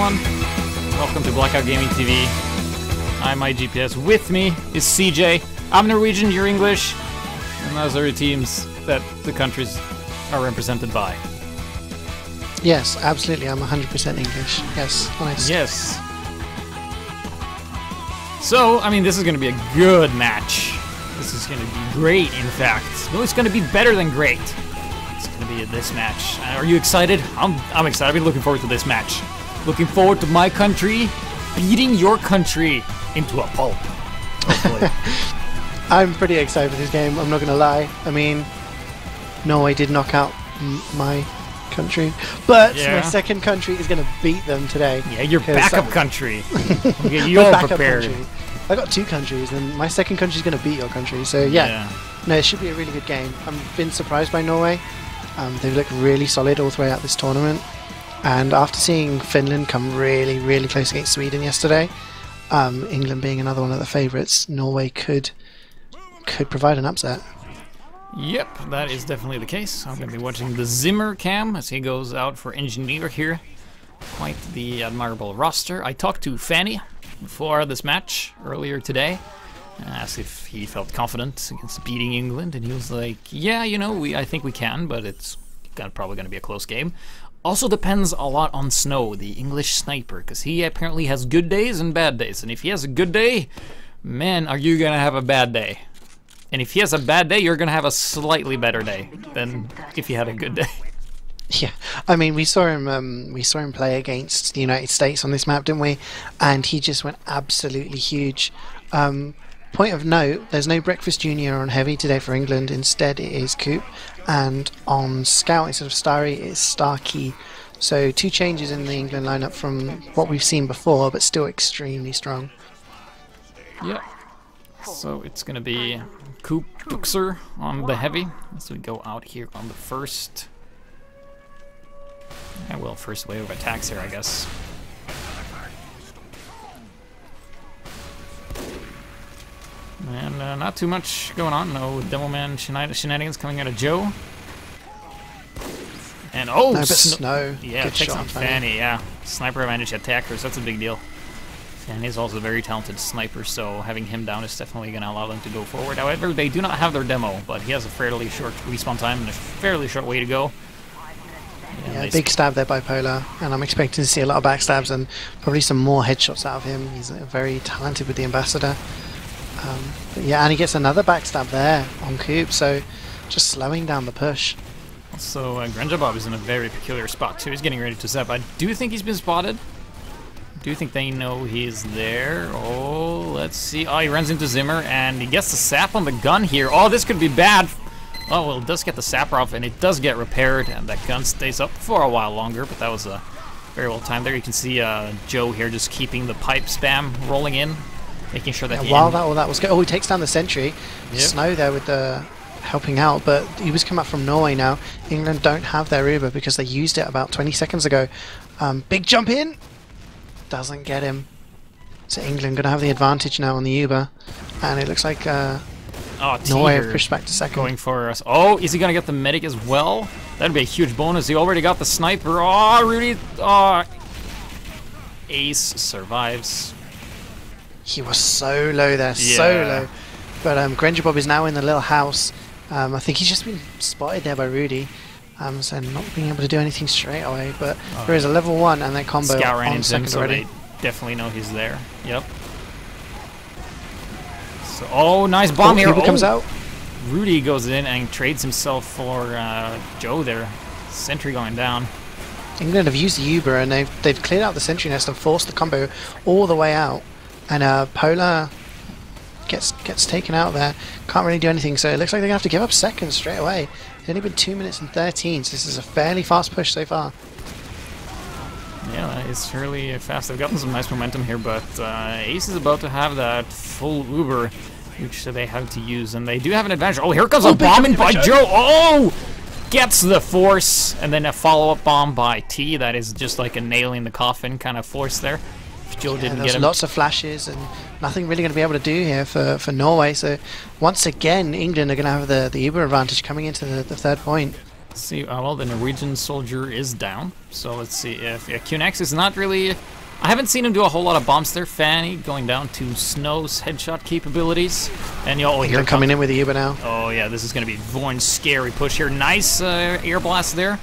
everyone. Welcome to Blackout Gaming TV. I'm HiGPS. With me is CeeJaey. I'm Norwegian, you're English. And those are the teams that the countries are represented by. Yes, absolutely. I'm 100% English. Yes, nice. Yes. So, I mean, this is going to be a good match. This is going to be great, in fact. No, it's going to be better than great. It's going to be this match. Are you excited? I'm excited. I've been looking forward to this match. Looking forward to my country beating your country into a pulp. Hopefully. I'm pretty excited for this game, I'm not going to lie. I mean, Norway did knock out my country, but my second country is going to beat them today. Yeah, your backup country. You all prepared. Country. I got two countries, and my second country is going to beat your country. So yeah, no, it should be a really good game. I've been surprised by Norway. They've looked really solid all throughout this tournament. And after seeing Finland come really, really close against Sweden yesterday, England being another one of the favourites, Norway could provide an upset. Yep, that is definitely the case. I'm going to be watching the Zimmer cam as he goes out for engineer here. Quite the admirable roster. I talked to Fanny before this match earlier today. Asked if he felt confident against beating England, and he was like, yeah, you know, I think we can, but it's probably going to be a close game. Also depends a lot on Snow, the English sniper, because he apparently has good days and bad days, and if he has a good day, man, are you going to have a bad day. And if he has a bad day, you're going to have a slightly better day than if you had a good day. Yeah, I mean, we saw him play against the United States on this map, didn't we? And he just went absolutely huge. Point of note, there's no Breakfast Junior on Heavy today for England. Instead, it is Coop. And on Scout, instead of Starry, it's Starkey. So two changes in the England lineup from what we've seen before, but still extremely strong. Yeah. So it's going to be Coop Buxer on the Heavy. So we go out here on the first... Yeah, well, first wave of attacks here, I guess. And not too much going on. No Devilman shenanigans coming out of Joe. And oh, no, but Snow. Yeah, takes on Fanny. Yeah, sniper advantage attackers. That's a big deal. Fanny is also a very talented sniper, so having him down is definitely going to allow them to go forward. However, they do not have their demo, but he has a fairly short respawn time and a fairly short way to go. Yeah, big stab there by Polar, and I'm expecting to see a lot of backstabs and probably some more headshots out of him. He's very talented with the Ambassador. But yeah, and he gets another backstab there on Coop, so just slowing down the push. So Grenjabob is in a very peculiar spot too. He's getting ready to zap. I do think he's been spotted. Do you think they know he's there? Oh, let's see. Oh, he runs into Zimmer, and he gets the sap on the gun here. Oh, this could be bad. Oh, well, it does get the sapper off, and it does get repaired, and that gun stays up for a while longer, but that was very well timed there. You can see Joe here just keeping the pipe spam rolling in, making sure that while that was good. Oh, he takes down the sentry. Yep. Snow there with the helping out, but he was coming up from Norway now. England don't have their Uber because they used it about 20 seconds ago. Big jump in. Doesn't get him. So England going to have the advantage now on the Uber, and it looks like... Norway have pushed back to second. Going for us. Oh, is he going to get the medic as well? That'd be a huge bonus. He already got the sniper. Oh, Rudy. Oh. Ace survives. He was so low there, so low. But Grenjabob is now in the little house. I think he's just been spotted there by Rudy. So not being able to do anything straight away. But there is a level 1 and that combo Scout ran on into second him, so already. They definitely know he's there. Yep. So, oh, nice bomb here. Comes out. Rudy goes in and trades himself for Joe there. Sentry going down. England have used the Uber and they've cleared out the sentry nest and forced the combo all the way out. And Polar gets taken out there. Can't really do anything, so it looks like they're going to have to give up seconds straight away. It's only been 2 minutes and 13, so this is a fairly fast push so far. Yeah, it's fairly fast. They've gotten some nice momentum here, but Ace is about to have that full Uber, which they have to use, and they do have an advantage. Oh, here comes a bomb in by Joe. Oh! Gets the force, and then a follow-up bomb by T. That is just like a nail in the coffin kind of force there. If Joe didn't get him. Lots of flashes, and nothing really going to be able to do here for Norway. So once again, England are going to have the Uber advantage coming into the third point. Let's see, well, the Norwegian soldier is down. So let's see if QNX is not really... I haven't seen him do a whole lot of bombs there. Fanny going down to Snow's headshot capabilities. And oh, here coming in with the Uber now. Oh yeah, this is going to be Vorn's scary push here. Nice air blast there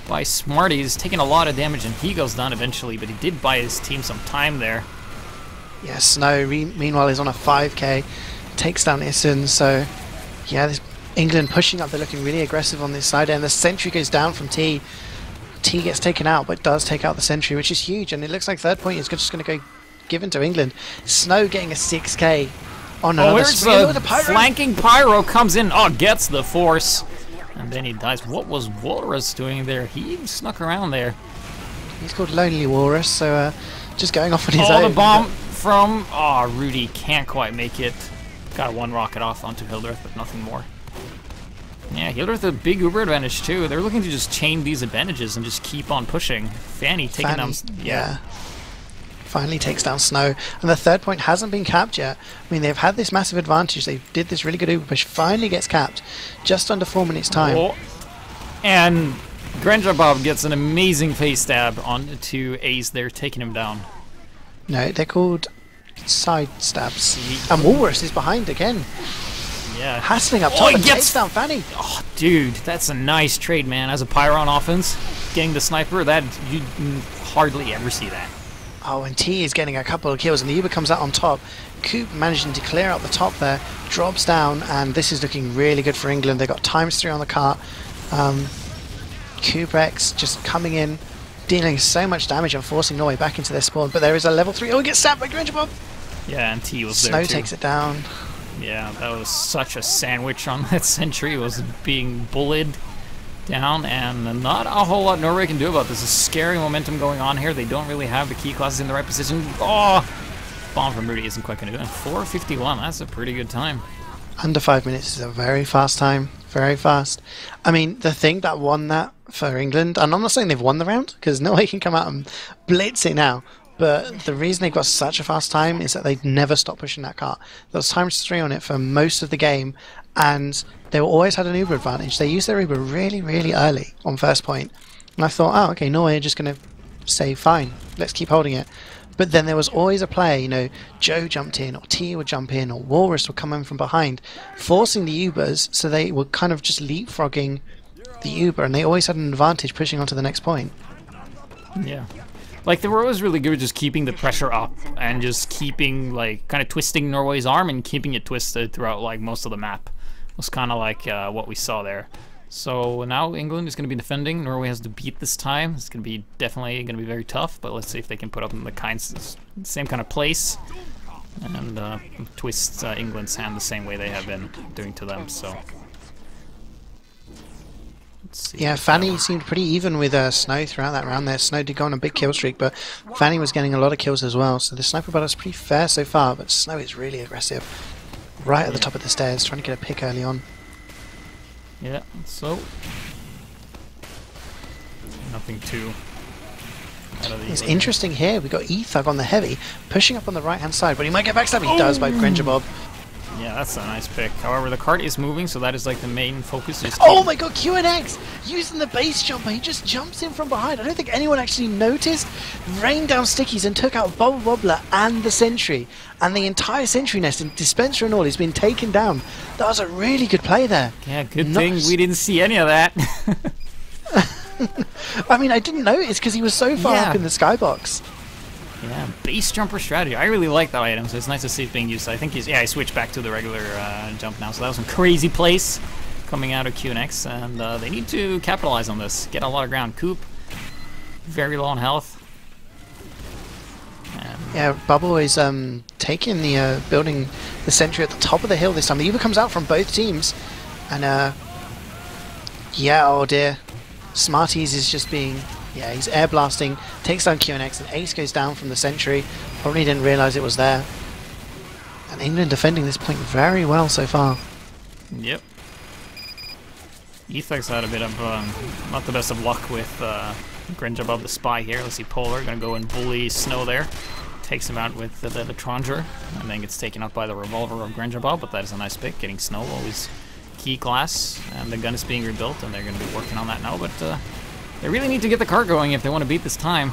by Smarty. He's taking a lot of damage and he goes down eventually, but he did buy his team some time there. Yeah, Snow, meanwhile, is on a 5k. Takes down Issen, so... Yeah, this England pushing up. They're looking really aggressive on this side, and the sentry goes down from T. T gets taken out, but does take out the sentry, which is huge, and it looks like third point is just going to go given to England. Snow getting a 6k on another spree. The flanking Pyro comes in, gets the force, and then he dies. What was Walrus doing there? He snuck around there. He's called Lonely Walrus, so just going off on his own. The bomb from... Rudy can't quite make it. Got one rocket off onto Hildreth, but nothing more. Yeah, Hildreth a big Uber advantage too. They're looking to just chain these advantages and just keep on pushing. Fanny taking down... Yeah. Finally takes down Snow. And the third point hasn't been capped yet. I mean, they've had this massive advantage. They did this really good Uber push. Finally gets capped. Just under 4 minutes time. And Grandra Bob gets an amazing face stab onto Ace there, taking him down. No, they're called side stabs. And Walrus is behind again. Yeah. Hassling up top and takes down Fanny. Oh, dude, that's a nice trade, man. As a Pyro on offense, getting the sniper, that you hardly ever see that. Oh, and T is getting a couple of kills, and the Uber comes out on top. Coop managing to clear out the top there, drops down, and this is looking really good for England. They got ×3 on the cart. Coop X just coming in, dealing so much damage and forcing Norway back into their spawn. But there is a level 3. Oh, he gets stabbed by Granger Bob. Yeah, and T was there Snow too. takes it down. Yeah, that was such a sandwich on that sentry. It was being bullied down, and not a whole lot Norway can do about this. There's scary momentum going on here. They don't really have the key classes in the right position. Oh, bomb from Rudy isn't quite going to do it. 4:51, that's a pretty good time. Under 5 minutes is a very fast time. Very fast. I mean, the thing that won that for England, and I'm not saying they've won the round, because Norway can come out and blitz it now, but the reason they got such a fast time is that they never stopped pushing that cart. There was ×3 on it for most of the game, and they always had an Uber advantage. They used their Uber really, really early on first point. And I thought, oh, okay, Norway are just going to say, fine, let's keep holding it. But then there was always a play, you know, Joe jumped in, or T would jump in, or Walrus would come in from behind, forcing the Ubers, so they were kind of just leapfrogging the Uber, and they always had an advantage pushing on to the next point. Yeah. Like, they were always really good at just keeping the pressure up and just keeping, like, kind of twisting Norway's arm and keeping it twisted throughout, like, most of the map. It was kind of like what we saw there. So now England is going to be defending. Norway has to beat this time. It's going to be definitely going to be very tough, but let's see if they can put up in the same kind of place and twist England's hand the same way they have been doing to them. So. Yeah, Fanny seemed pretty even with Snow throughout that round there. Snow did go on a big kill streak, but Fanny was getting a lot of kills as well. So the sniper battle is pretty fair so far, but Snow is really aggressive. Right at the top of the stairs, trying to get a pick early on. Yeah, so nothing too out of the It's interesting here. We've got E-Thug on the heavy, pushing up on the right-hand side, but he might get backstabbed. He does by Granger Bob. Yeah, that's a nice pick. However, the cart is moving, so that is like the main focus. Oh my god, QNX! Using the base jumper, he just jumps in from behind. I don't think anyone actually noticed. Rained down stickies and took out Bobble Wobbler and the sentry. And the entire sentry nest, and dispenser and all, has been taken down. That was a really good play there. Yeah, good thing we didn't see any of that. I mean, I didn't notice because he was so far up in the skybox. Yeah, base jumper strategy. I really like that item, so it's nice to see it being used. I think he switched back to the regular jump now, so that was some crazy plays coming out of QNX, and they need to capitalize on this. Get a lot of ground. Coop, very low on health. Yeah, Bubble is taking the building the sentry at the top of the hill this time. The Uber comes out from both teams, and yeah, oh dear, Smarties is just being, yeah, he's air blasting, takes down QNX, and Ace goes down from the sentry. Probably didn't realise it was there. And England defending this point very well so far. Yep. Ethic's had a bit of not the best of luck with Grinja above the spy here. Let's see, Polar gonna go and bully Snow there. Takes him out with the Tronger, and then gets taken out by the revolver of Grinja Bob, but that is a nice pick. Getting Snow always key class, and the gun is being rebuilt, and they're going to be working on that now. But they really need to get the car going if they want to beat this time.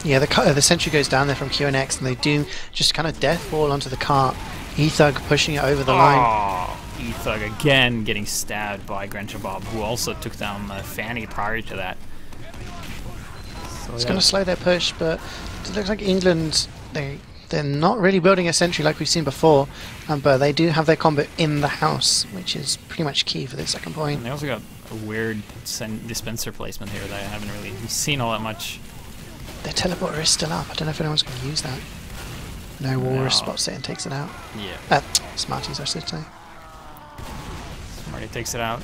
Yeah, the sentry goes down there from QNX, and they do just kind of death fall onto the cart. E-Thug pushing it over the line. E-Thug again getting stabbed by Grenchabob, who also took down Fanny prior to that. So, it's going to slow their push, but it looks like England, they're not really building a sentry like we've seen before, but they do have their combo in the house, which is pretty much key for the second point. And they also got a weird dispenser placement here that I haven't really seen all that much. Their teleporter is still up. I don't know if anyone's going to use that. No, Walrus spots it and takes it out. Yeah. Smarties, I should say. Smarty takes it out.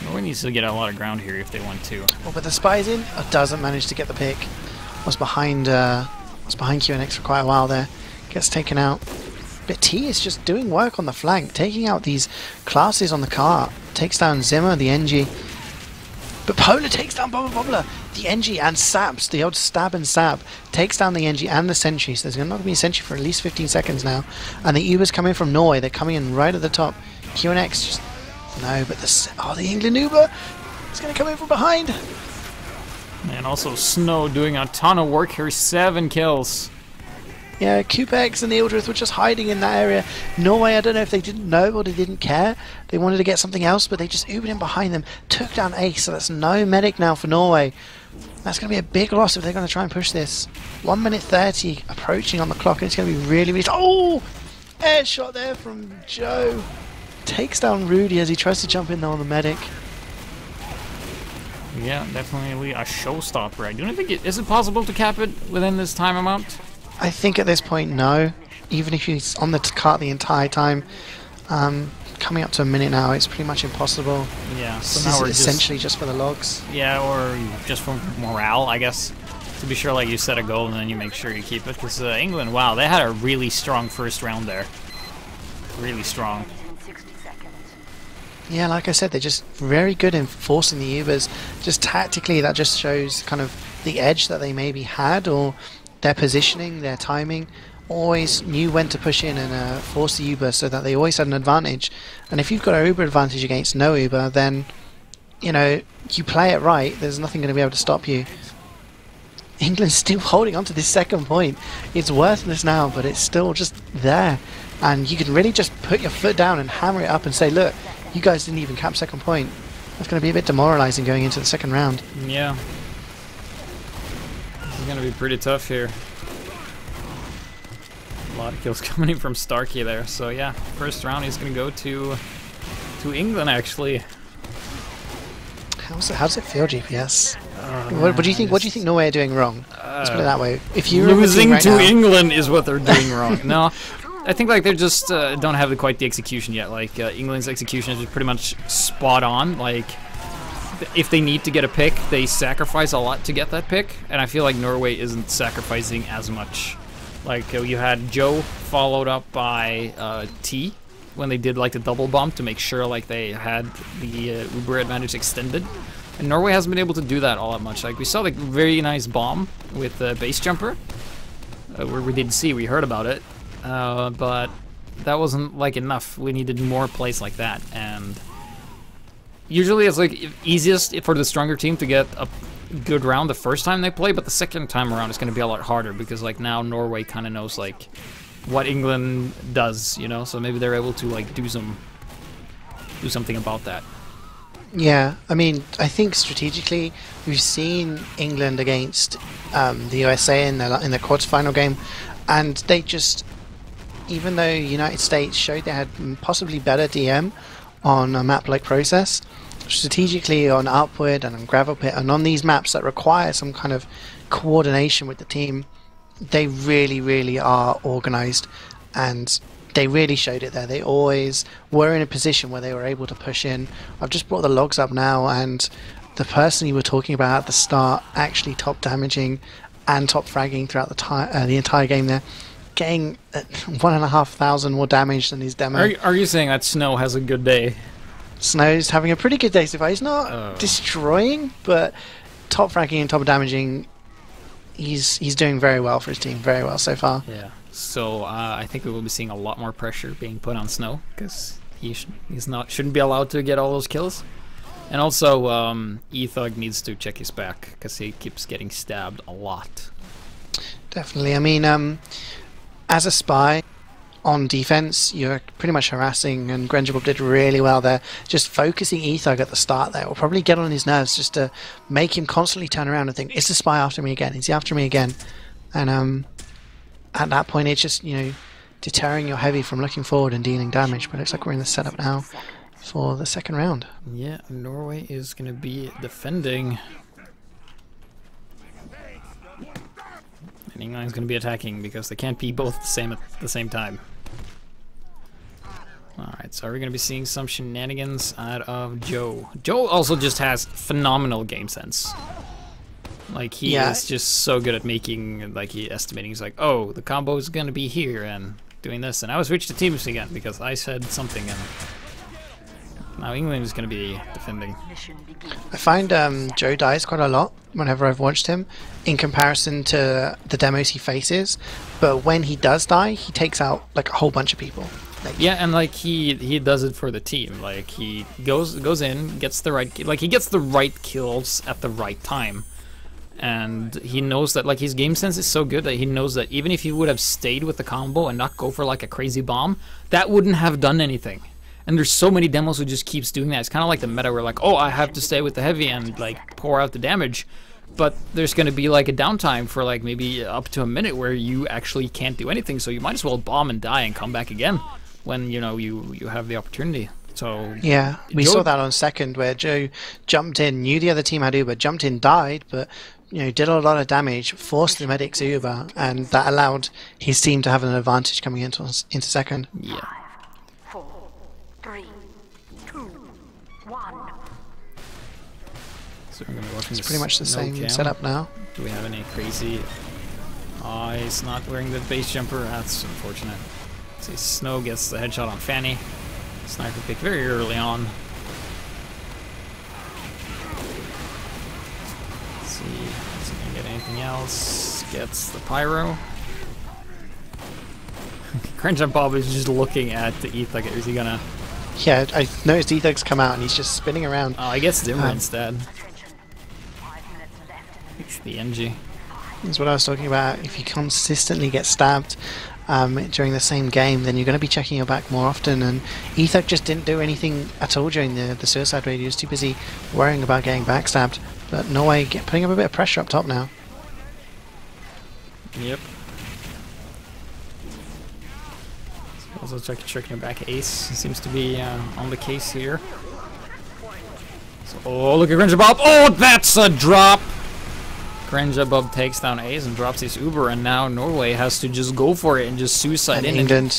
Norway needs to get a lot of ground here if they want to. Well, but the spy's in. Doesn't manage to get the pick. Was behind QNX for quite a while there. Gets taken out. But T is just doing work on the flank, taking out these classes on the car. Takes down Zimmer, the NG. But Polar takes down Bobbler, the NG, and Saps, the old stab and sab. Takes down the NG and the sentry. So there's not going to be a sentry for at least 15 seconds now. And the Uber's coming from Norway. They're coming in right at the top. QNX just... No, but the England Uber is going to come in from behind. And also Snow doing a ton of work here, 7 kills. Yeah, Kupex and the Ildrith were just hiding in that area. Norway, I don't know if they didn't know or they didn't care. They wanted to get something else, but they just Ubered in behind them. Took down Ace, so that's no medic now for Norway. That's going to be a big loss if they're going to try and push this. 1 minute 30 approaching on the clock, and it's going to be really, really... Oh! Air shot there from Joe. Takes down Rudy as he tries to jump in there on the medic. Yeah, definitely a showstopper. I don't think is it possible to cap it within this time amount? I think at this point, no. Even if he's on the cart the entire time, coming up to a minute now, it's pretty much impossible. Yeah, so now we're essentially just for the logs. Yeah, or just for morale, I guess. To be sure, like you set a goal and then you make sure you keep it. Because England, wow, they had a really strong first round there. Really strong. Yeah, like I said, they're just very good in forcing the Ubers. Just tactically, that just shows kind of the edge that they maybe had, or their positioning, their timing. Always knew when to push in and force the Uber, so that they always had an advantage. And if you've got an Uber advantage against no Uber, then, you know, you play it right, there's nothing going to be able to stop you. England's still holding on to this second point. It's worthless now, but it's still just there. And you can really just put your foot down and hammer it up and say, look, you guys didn't even cap second point. That's going to be a bit demoralizing going into the second round. Yeah. This is going to be pretty tough here. A lot of kills coming in from Starkey there. So yeah, first round is going to go to England actually. How's it feel, GPS? What do you think? What do you think Norway are doing wrong? Let's put it that way. If you losing right to now, England is what they're doing wrong. No, I think like they're just don't have quite the execution yet. Like England's execution is pretty much spot on. Like if they need to get a pick, they sacrifice a lot to get that pick, and I feel like Norway isn't sacrificing as much. Like you had Joe followed up by T when they did like the double bump to make sure like they had the Uber advantage extended. And Norway hasn't been able to do that all that much. Like we saw like very nice bomb with the base jumper. We didn't see, we heard about it. But that wasn't like enough. We needed more plays like that. And usually it's like easiest for the stronger team to get a good round the first time they play, but the second time around it's going to be a lot harder because like now Norway kind of knows like what England does, you know, so maybe they're able to like do something about that. Yeah, I mean, I think strategically we've seen England against the USA in the quarterfinal game, and they just, even though United States showed they had possibly better DM on a map like Process, strategically on Upward and on Gravel Pit and on these maps that require some kind of coordination with the team, they really, really are organized, and they really showed it there. They always were in a position where they were able to push in. I've just brought the logs up now, and the person you were talking about at the start actually top damaging and top fragging throughout the entire game there, getting 1,500 more damage than his demo. Are you saying that Snow has a good day? Snow's having a pretty good day so far. He's not destroying, but top fragging and top damaging, he's doing very well for his team, very well so far. Yeah. So I think we will be seeing a lot more pressure being put on Snow, because shouldn't be allowed to get all those kills. And also, eThug needs to check his back, because he keeps getting stabbed a lot. Definitely. I mean, as a spy on defense, you're pretty much harassing, and Grenjabub did really well there. Just focusing eThug at the start there will probably get on his nerves, just to make him constantly turn around and think, is the spy after me again? Is he after me again? And at that point, it's just, you know, deterring your heavy from looking forward and dealing damage. But it looks like we're in the setup now for the second round. Yeah, Norway is going to be defending. And England's going to be attacking, because they can't be both the same at the same time. Alright, so we're going to be seeing some shenanigans out of Joe. Joe also just has phenomenal game sense. Like, he is just so good at making, like, estimating. He's like, oh, the combo is going to be here, and doing this. And I was switched to teams again, because I said something, and now England is going to be defending. I find Joe dies quite a lot whenever I've watched him, in comparison to the demos he faces. But when he does die, he takes out, like, a whole bunch of people. Like, yeah, and like he does it for the team. Like, he goes in, gets the right, like, he gets the right kills at the right time. And he knows that, like, his game sense is so good that he knows that even if he would have stayed with the combo and not go for, like, a crazy bomb, that wouldn't have done anything. And there's so many demos who just keeps doing that. It's kind of like the meta where, like, oh, I have to stay with the heavy and, like, pour out the damage. But there's going to be, like, a downtime for, like, maybe up to a minute where you actually can't do anything. So you might as well bomb and die and come back again when, you know, you have the opportunity. So yeah, we saw that on second, where Joe jumped in, knew the other team had Uber, jumped in, died, but, you know, did a lot of damage, forced the medics Uber, and that allowed his team to have an advantage coming into second. Yeah. 5, 4, 3, 2, 1. So we're gonna be watching It's pretty much the same setup now. Do we have any crazy? Oh, he's not wearing the base jumper. That's unfortunate. See, Snow gets the headshot on Fanny. Sniper pick very early on. Let's see if he can get anything else. Gets the pyro. Grenjabub is just looking at the eThug. Is he gonna? Yeah, I noticed eThug's come out and he's just spinning around. Oh, I guess Zimmer instead. It's the NG. That's what I was talking about. If you consistently get stabbed during the same game, then you're going to be checking your back more often. And eThug just didn't do anything at all during the suicide raid. He was too busy worrying about getting backstabbed. But Norway putting up a bit of pressure up top now. Yep. Also checking back ace. Seems to be on the case here. So, oh, look at Grenjabub. Oh, that's a drop! Grenjabub takes down ace and drops his Uber, and now Norway has to just go for it and just suicide in. England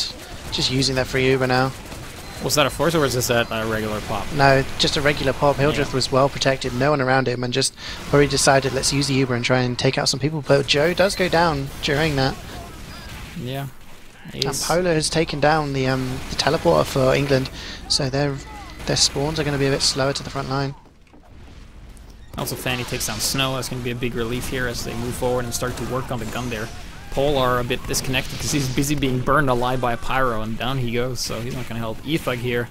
just using that free Uber now. Was that a force or was this a regular pop? No, just a regular pop. Hildreth was well protected, no one around him, and just already decided, let's use the Uber and try and take out some people. But Joe does go down during that. Yeah. And Polar has taken down the teleporter for England, so their spawns are going to be a bit slower to the front line. Also, Fanny takes down Snow. That's going to be a big relief here as they move forward and start to work on the gun there. Polar a bit disconnected because he's busy being burned alive by a pyro, and down he goes, so he's not going to help. eThug here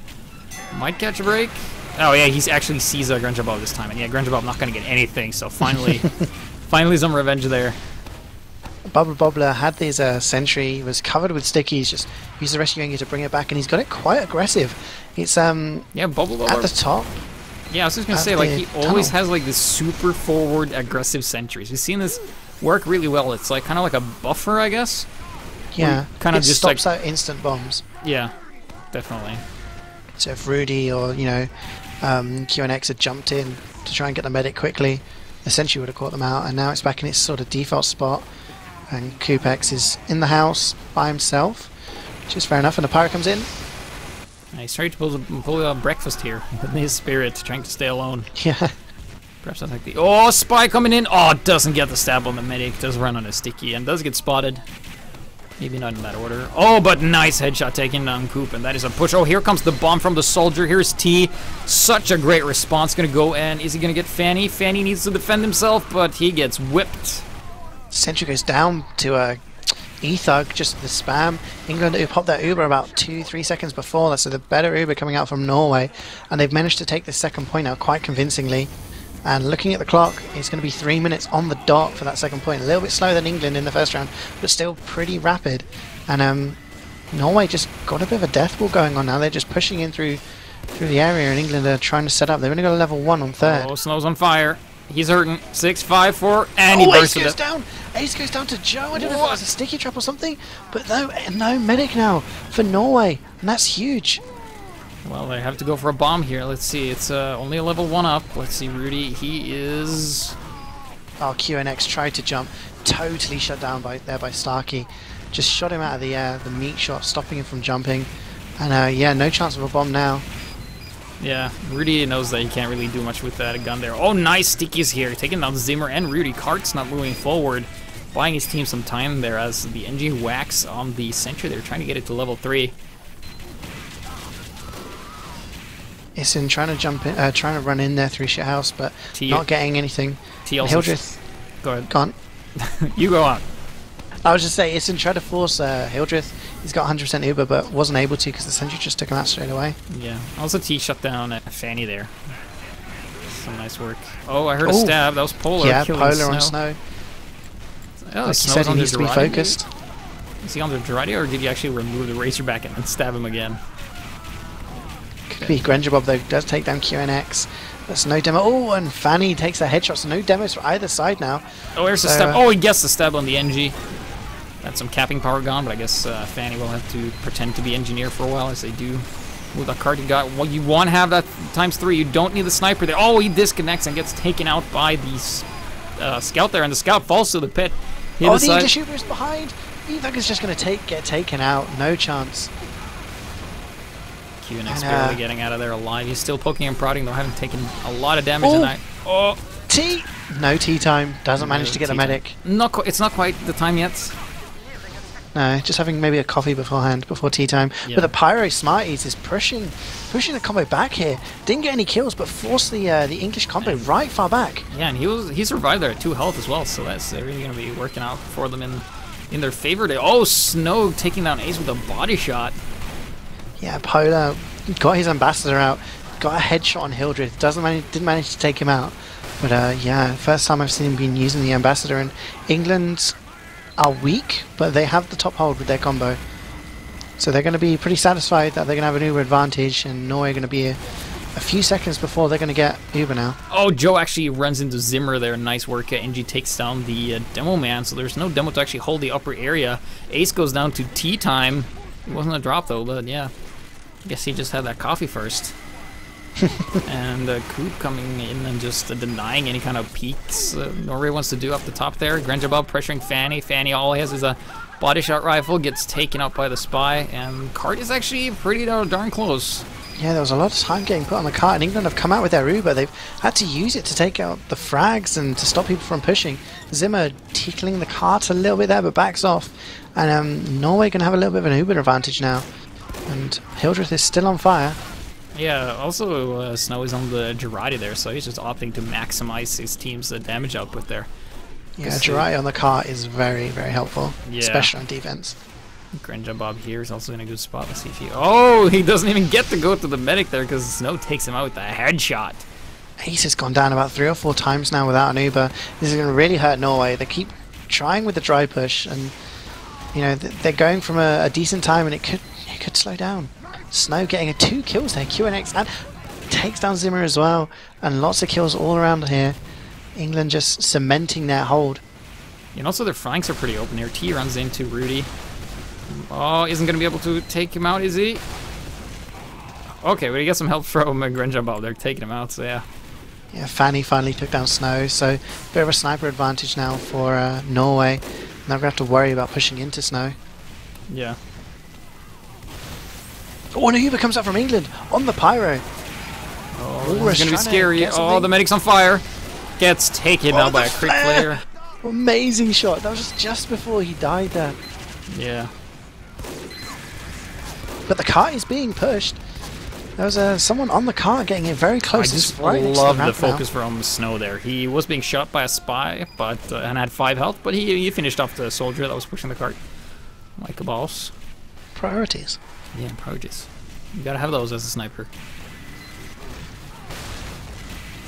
might catch a break. Oh yeah, he actually sees a Grenjabub this time, and yeah, Grenjabub not going to get anything, so finally, finally some revenge there. Bobbler had his sentry, was covered with stickies, just used the rescue angle to bring it back, and he's got it quite aggressive. It's yeah, Bobbler at the top. Yeah, I was just gonna say, like, he always has like this super forward aggressive sentries. We've seen this work really well. It's like kind of like a buffer, I guess. Yeah, kind of just stops out instant bombs. Yeah, definitely. So if Rudy or, you know, QNX had jumped in to try and get the medic quickly, the sentry would have caught them out. And now it's back in its sort of default spot, and Kupex is in the house by himself, which is fair enough. And the pyro comes in. He's trying to pull a breakfast here in his spirit, trying to stay alone. Yeah. Perhaps not like the... Oh, spy coming in! Oh, doesn't get the stab on the medic, does run on a sticky, and does get spotted. Maybe not in that order. Oh, but nice headshot taken on Coop, and that is a push. Oh, here comes the bomb from the soldier. Here's T. Such a great response. Gonna go, and is he gonna get Fanny? Fanny needs to defend himself, but he gets whipped. Sentry goes down to E-Thug, just the spam. England who popped their Uber about 2-3 seconds before that, so the better Uber coming out from Norway, and they've managed to take this second point out quite convincingly. And looking at the clock, it's going to be 3 minutes on the dot for that second point. A little bit slower than England in the first round, but still pretty rapid. And Norway just got a bit of a death ball going on now. They're just pushing in through the area, and England are trying to set up. They've only got a level 1 on third. Oh, Snow's on fire. He's hurting. 6, 5, 4, and he bursts Ace goes down. Ace goes down to Joe. I don't know if that was a sticky trap or something, but no medic now for Norway, and that's huge. Well, they have to go for a bomb here. Let's see. It's only a level 1 up. Let's see, Rudy. He is... Oh, QNX tried to jump. Totally shut down by Starkey. Just shot him out of the air. The meat shot, stopping him from jumping. And yeah, no chance of a bomb now. Yeah, Rudy knows that he can't really do much with that gun there. Oh, nice stickies here. Taking down Zimmer and Rudy. Kart's not moving forward. Buying his team some time there as the NG whacks on the sentry. They're trying to get it to level 3. Isin trying to jump in, trying to run in there through shithouse, but not getting anything. Hildreth, go ahead. Can't. You go on. I was just saying, Isin tried to force Hildreth. He's got 100% Uber, but wasn't able to because the sentry just took him out straight away. Yeah. Also, T shut down Fanny there. Some nice work. Oh, I heard a stab. That was Polar. Yeah, killing Polar on Snow. Oh, like you said, he needs to be focused. Is he on the Girardi, or did he actually remove the Razorback and then stab him again? Could be. Granger Bob though does take down QNX. That's no demo. Oh, and Fanny takes a headshot, so no demos for either side now. Oh, there's a stab. Oh, he gets the stab on the NG. That's some capping power gone, but I guess Fanny will have to pretend to be engineer for a while, as they do with a card you got. Well, you want to have that ×3. You don't need the sniper there. Oh, he disconnects and gets taken out by the scout there, and the scout falls to the pit. Oh, the English Uber is behind. E-Thug is just going to get taken out. No chance. QNX barely getting out of there alive. He's still poking and prodding, though, haven't taken a lot of damage tonight. Oh, T! No T time. Doesn't manage to get the medic. It's not quite the time yet. No, just having maybe a coffee beforehand, before tea time. Yeah. But the Pyro Smarties is pushing the combo back here. Didn't get any kills, but forced the English combo right far back. Yeah, and he survived there at 2 health as well, so that's really going to be working out for them in their favor. Oh, Snow taking down Ace with a body shot. Yeah, Polar got his ambassador out, got a headshot on Hildreth. Didn't manage to take him out. But yeah, first time I've seen him been using the ambassador. And England are weak, but they have the top hold with their combo. So they're going to be pretty satisfied that they're going to have an Uber advantage, and Norway are going to be a few seconds before they're going to get Uber now. Oh, Joe actually runs into Zimmer there. Nice work. NG takes down the demo man, so there's no demo to actually hold the upper area. Ace goes down to tea time. It wasn't a drop though, but yeah. I guess he just had that coffee first. And Coop coming in and just denying any kind of peeks Norway wants to do up the top there. Grenjabab pressuring Fanny. Fanny, all he has is a body shot rifle, gets taken out by the spy, and Cart is actually pretty darn close. Yeah, there was a lot of time getting put on the cart, and England have come out with their Uber. They've had to use it to take out the frags and to stop people from pushing. Zimmer tickling the cart a little bit there, but backs off. And Norway going to have a little bit of an Uber advantage now. And Hildreth is still on fire. Yeah, also Snow is on the Girardi there, so he's just opting to maximize his team's damage output there. Yeah, Girardi on the cart is very, very helpful, especially on defense. Grenjabab here is also in a good spot. Let's see if he... Oh, he doesn't even get to go to the medic there because Snow takes him out with a headshot. Ace has gone down about 3 or 4 times now without an Uber. This is going to really hurt Norway. They keep trying with the dry push, and you know they're going from a decent time, and it could slow down. Snow getting 2 kills there. QNX and takes down Zimmer as well, and lots of kills all around here. England just cementing their hold. And also their flanks are pretty open here. T runs into Rudy. Oh, isn't going to be able to take him out, is he? Okay, but he gets some help from Grenjabab. They're taking him out, so yeah. Yeah, Fanny finally took down Snow, so bit of a sniper advantage now for Norway. Not going to have to worry about pushing into Snow. Yeah. Oh, and a Uber comes out from England on the Pyro. Oh, this is going to be scary. Oh, the medic's on fire. Gets taken out by a crit player. Amazing shot. That was just before he died there. Yeah. But the cart is being pushed. There was someone on the cart getting it very close. I just love the focus from Snow there. He was being shot by a spy, but and had 5 health, but he finished off the soldier that was pushing the cart. Like a boss. Priorities. Yeah, priorities. You gotta have those as a sniper.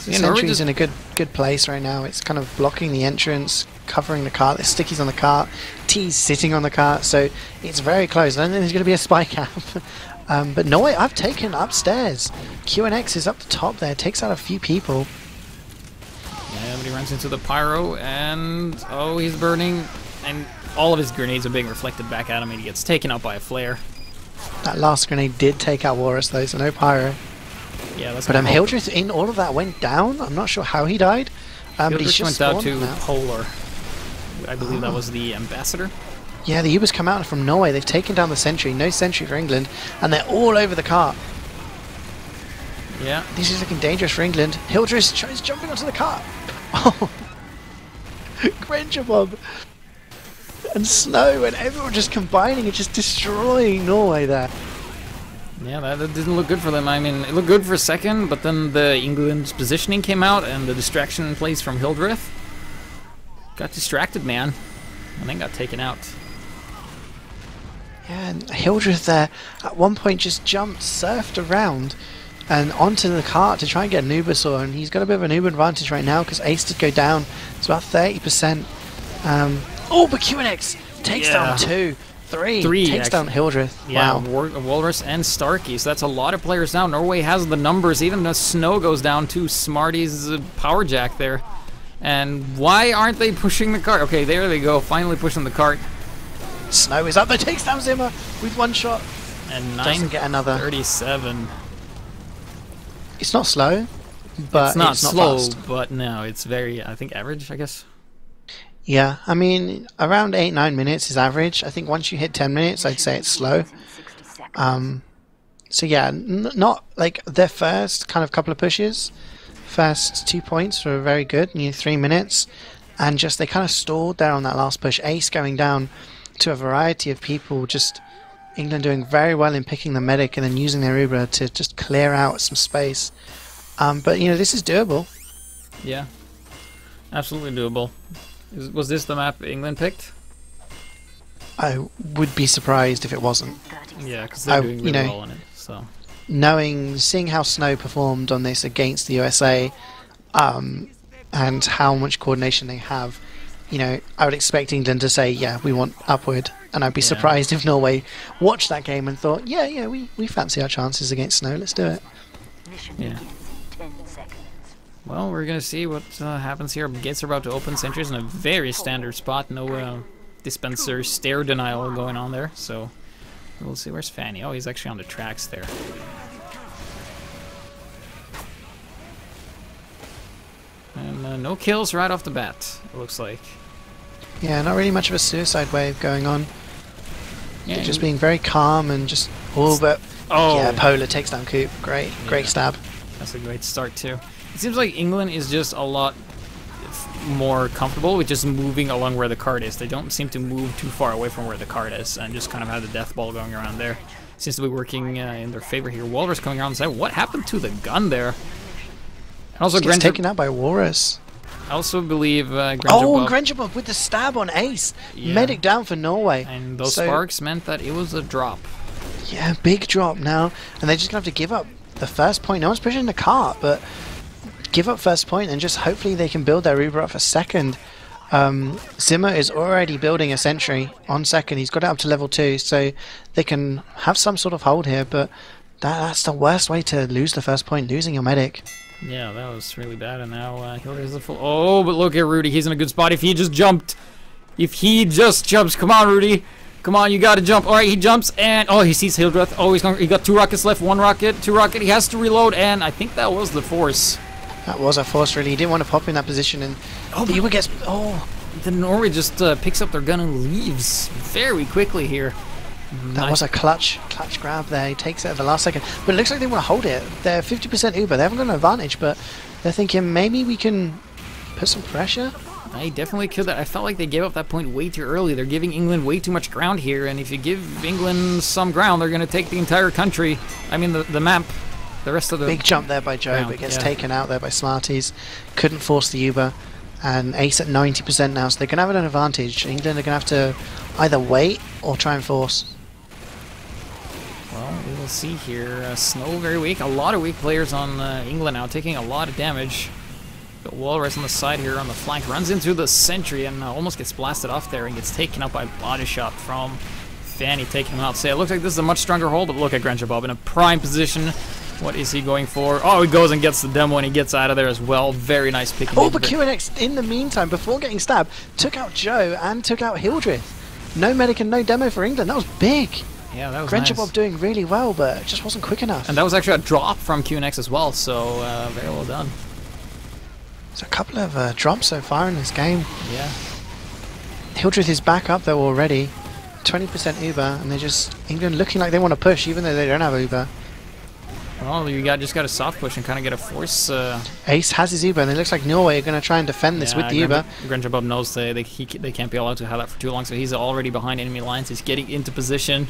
The sentry's in a good place right now. It's kind of blocking the entrance, covering the cart. There's stickies on the cart. T's sitting on the cart, so it's very close. I don't think there's going to be a spy cap. But Norway, I've taken upstairs. QNX is up the top there. Takes out a few people. Yeah, but he runs into the pyro, and oh, he's burning, and all of his grenades are being reflected back at him, and he gets taken out by a flare. That last grenade did take out Walrus though, so no pyro. Yeah, that's. But Hildreth in all of that went down. I'm not sure how he died. But he's just went down to now. Polar. I believe that was the ambassador. Yeah, the Ubers come out from Norway. They've taken down the sentry. No sentry for England, and they're all over the cart. Yeah. This is looking dangerous for England. Hildreth tries jumping onto the cart. Oh, Granger Bob and Snow and everyone just combining and just destroying Norway there. Yeah, that didn't look good for them. I mean, it looked good for a second, but then the England's positioning came out and the distraction in place from Hildreth got distracted, man, and then got taken out. Yeah, and Hildreth there at one point just jumped, surfed around and onto the cart to try and get an Uber saw, and he's got a bit of an Uber advantage right now because Ace did go down. It's about 30%. Oh, but QNX takes down 2. 3 takes down Hildreth. Yeah, wow. Walrus and Starkey, so that's a lot of players now. Norway has the numbers, even the Snow goes down too. Smarty's power jack there. And why aren't they pushing the cart? Okay, there they go, finally pushing the cart. Snow is up there, takes down Zimmer with one shot. And doesn't get another. 37. It's not slow, but it's not slow, fast. but no, it's very, I think, average, I guess. Yeah, I mean, around 8-9 minutes is average. I think once you hit 10 minutes, I'd say it's slow. So yeah, not like their first kind of couple of pushes. First 2 points were very good, 3 minutes. And just they kind of stalled there on that last push. Ace going down to a variety of people, just England doing very well in picking the medic and then using their Uber to just clear out some space. But, this is doable. Yeah, absolutely doable. Was this the map England picked? I would be surprised if it wasn't. Yeah, because they're doing really well on it. So, seeing how Snow performed on this against the USA, and how much coordination they have, I would expect England to say, yeah, we want upward. And I'd be surprised if Norway watched that game and thought, yeah, we fancy our chances against Snow, let's do it. Yeah. Well, we're going to see what happens here. Gates are about to open. Sentries in a very standard spot. No dispenser stare denial going on there. So we'll see. Where's Fanny? Oh, he's actually on the tracks there. And no kills right off the bat, it looks like. Yeah, not really much of a suicide wave going on. Yeah, they're just being very calm and just... Oh, but... Oh! Yeah, Polar takes down Coop. Great. Great stab. That's a great start, too. It seems like England is just a lot more comfortable with just moving along where the card is. They don't seem to move too far away from where the card is and just kind of have the death ball going around there. Seems to be working in their favor here. Walrus coming around the side. What happened to the gun there? And also Gets taken out by Walrus. I also believe Granger Bob with the stab on Ace. Yeah. Medic down for Norway. And those sparks meant that it was a drop. Yeah, big drop now. And they're just going to have to give up the first point. No one's pushing the cart, but give up first point and just hopefully they can build their Uber up for second. Zimmer is already building a sentry on second. He's got it up to level 2, so they can have some sort of hold here, but that's the worst way to lose the first point, losing your medic. Yeah, that was really bad, and now Hillary's the full... Oh, but look at Rudy. He's in a good spot. If he just jumped. If he just jumps. Come on, Rudy. Come on, you gotta jump. Alright, he jumps, and... Oh, he sees Hildreth. Oh, he got 2 rockets left. 1 rocket, 2 rocket. He has to reload, and I think that was the force. That was a force, really. He didn't want to pop in that position, and the Uber gets... Oh! The Norway just picks up their gun and leaves very quickly here. That was a clutch grab there. He takes it at the last second. But it looks like they want to hold it. They're 50% Uber. They haven't got an advantage, but they're thinking maybe we can put some pressure. I definitely killed that. I felt like they gave up that point way too early. They're giving England way too much ground here, and if you give England some ground, they're going to take the entire country. I mean, the map. The rest of the... Big jump there by Joe, ground, but it gets taken out there by Smarties. Couldn't force the Uber. And Ace at 90% now, so they're going to have an advantage. England are going to have to either wait or try and force. Well, we will see here. Snow very weak. A lot of weak players on England now, taking a lot of damage. Got Walrus on the side here on the flank. Runs into the sentry and almost gets blasted off there and gets taken out by a body shot from Fanny, taking him out. So it looks like this is a much stronger hold, but look at Grenjabov in a prime position. What is he going for? Oh, he goes and gets the demo and he gets out of there as well. Very nice picking. Oh, but QNX, in the meantime, before getting stabbed, took out Joe and took out Hildreth. No medic and no demo for England. That was big. Yeah, that was Grenjabov nice. doing really well, but it just wasn't quick enough. And that was actually a drop from QNX as well, so very well done. There's a couple of drops so far in this game. Yeah. Hildreth is back up though already. 20% Uber, and they're just England looking like they want to push even though they don't have Uber. Well, you just got to soft push and kind of get a force. Ace has his Uber, and it looks like Norway are going to try and defend this with the Uber. Grenjabov knows they can't be allowed to have that for too long, so he's already behind enemy lines. He's getting into position.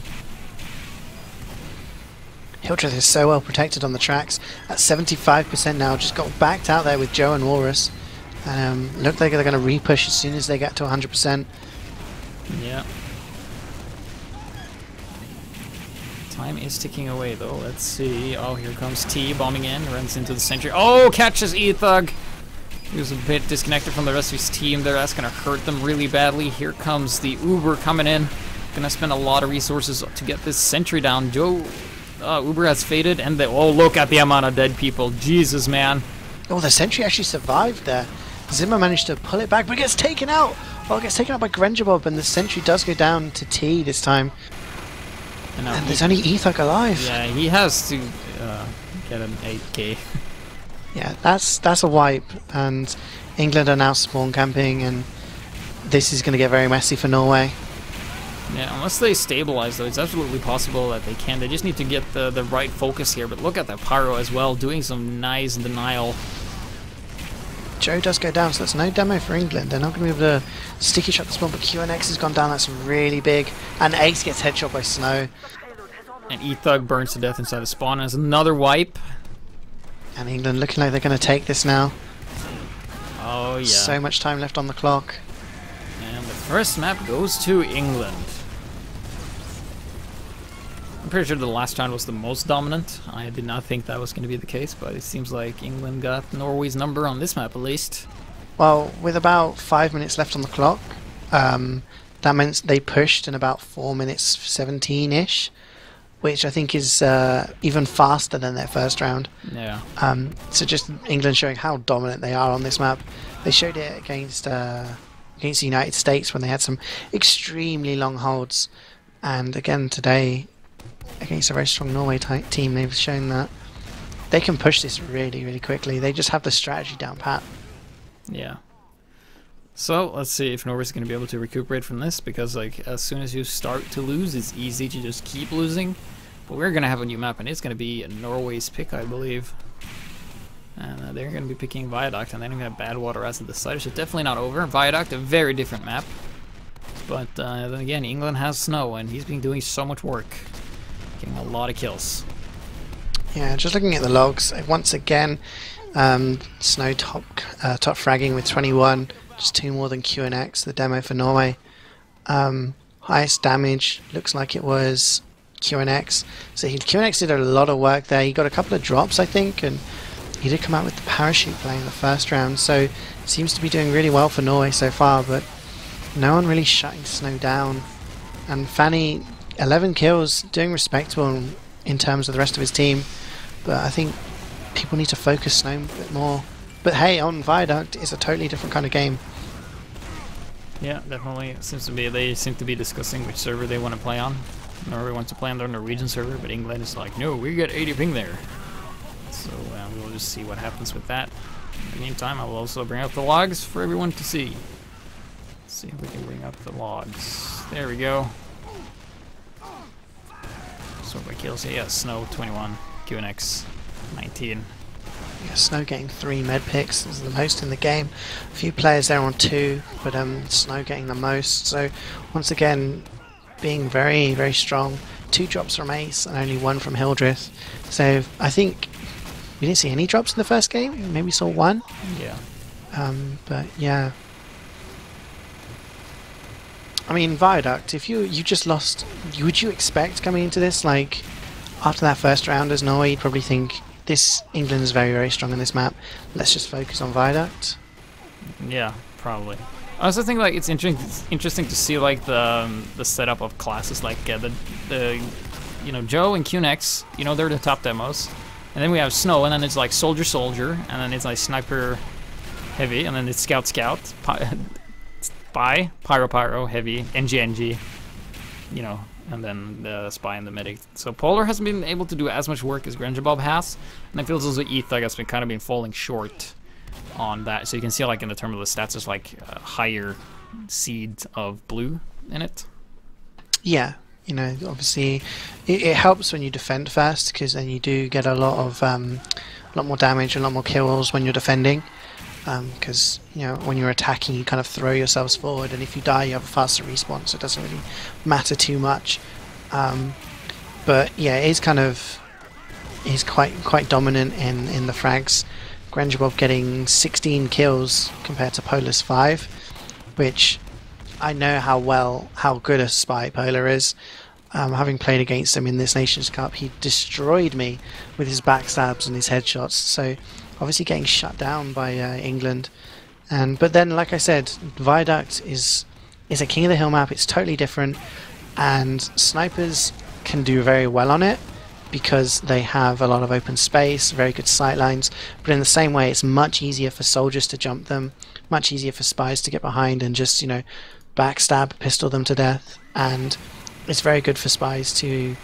Hildreth is so well protected on the tracks at 75% now. Just got backed out there with Joe and Walrus. Look like they're going to re-push as soon as they get to 100%. Yeah. Time is ticking away though. Let's see. Oh, here comes T bombing in, runs into the sentry. Oh, catches E-Thug. He was a bit disconnected from the rest of his team there. That's gonna hurt them really badly. Here comes the Uber coming in. Gonna spend a lot of resources to get this sentry down. Joe, Uber has faded, and oh, look at the amount of dead people. Jesus, man. Oh, the sentry actually survived there. Zimmer managed to pull it back, but it gets taken out. Oh, it gets taken out by Grenjabov, and the sentry does go down to T this time. And there's only E-Thug alive. Yeah, he has to get an 8k. Yeah, that's a wipe, and England are now spawn camping, and this is going to get very messy for Norway. Yeah, unless they stabilize though, it's absolutely possible that they can. They just need to get the right focus here, but look at that Pyro as well, doing some nice denial. Joe does go down, so that's no demo for England. They're not going to be able to sticky shot the spawn, but QNX has gone down, that's really big. And Ace gets headshot by Snow. And E-Thug burns to death inside the spawn. There's another wipe. And England looking like they're going to take this now. Oh yeah. So much time left on the clock. And the first map goes to England. I'm pretty sure the last round was the most dominant. I did not think that was going to be the case, but it seems like England got Norway's number on this map at least. Well, with about 5 minutes left on the clock, that meant they pushed in about 4 minutes 17-ish, which I think is even faster than their first round. Yeah. So just England showing how dominant they are on this map. They showed it against the United States when they had some extremely long holds, and again today against a very strong Norway team, they've shown that they can push this really, really quickly. They just have the strategy down pat. Yeah. So let's see if Norway's going to be able to recuperate from this, because like as soon as you start to lose, it's easy to just keep losing. But we're going to have a new map, and it's going to be Norway's pick, I believe. And they're going to be picking Viaduct, and then we have Badwater as the side. So definitely not over. Viaduct, a very different map. But then again, England has Snow, and he's been doing so much work. Getting a lot of kills. Yeah, just looking at the logs, once again, Snow top fragging with 21, just 2 more than QNX, the demo for Norway. Highest damage, looks like it was QNX. So QNX did a lot of work there. He got a couple of drops, I think, and he did come out with the parachute play in the first round, so seems to be doing really well for Norway so far, but no one really shutting Snow down. And Fanny, 11 kills, doing respectable in terms of the rest of his team, but I think people need to focus Snow a bit more. But hey, on Viaduct, it's a totally different kind of game. Yeah, definitely. It seems to be, they seem to be discussing which server they want to play on. Norway wants to play on their Norwegian server, but England is like, no, we get 80 ping there. So we will just see what happens with that. In the meantime, I will also bring up the logs for everyone to see. Let's see if we can bring up the logs. There we go. Sort by kills. Yeah, Snow 21, QNX 19. Yeah, Snow getting 3 med picks is the most in the game. A few players there on 2, but Snow getting the most. So once again, being very, very strong. 2 drops from Ace and only 1 from Hildreth. So I think we didn't see any drops in the first game. Maybe saw 1. Yeah. But yeah. I mean, Viaduct, if you just lost, would you expect coming into this, like, after that first round as Norway, you'd probably think, this England is very, very strong on this map, let's just focus on Viaduct? Yeah, probably. I also think like it's interesting to see like the setup of classes, like the you know, Joe and QNX, you know, they're the top demos, and then we have Snow, and then it's like Soldier Soldier, and then it's like Sniper Heavy, and then it's Scout Scout, Spy, Pyro Pyro, Heavy, NG NG, you know, and then the Spy and the Medic. So Polar hasn't been able to do as much work as Grunge has, and I feel also ETH, I guess, been kind of been falling short on that. So you can see like in the term of the stats, there's like a higher seed of blue in it. Yeah, you know, obviously it helps when you defend first, because then you do get a lot more damage, a lot more kills when you're defending. Because you know, when you're attacking, you kind of throw yourselves forward, and if you die, you have a faster respawn, so it doesn't really matter too much. But yeah, it is kind of quite dominant in the frags. Grunge getting 16 kills compared to Polar's 5, which I know how good a spy Polar is. Having played against him in this Nations Cup, he destroyed me with his backstabs and his headshots. So obviously getting shut down by England. But then, like I said, Viaduct is a King of the Hill map. It's totally different, and snipers can do very well on it because they have a lot of open space, very good sight lines. But in the same way, it's much easier for soldiers to jump them, much easier for spies to get behind and just, you know, backstab, pistol them to death. And it's very good for spies to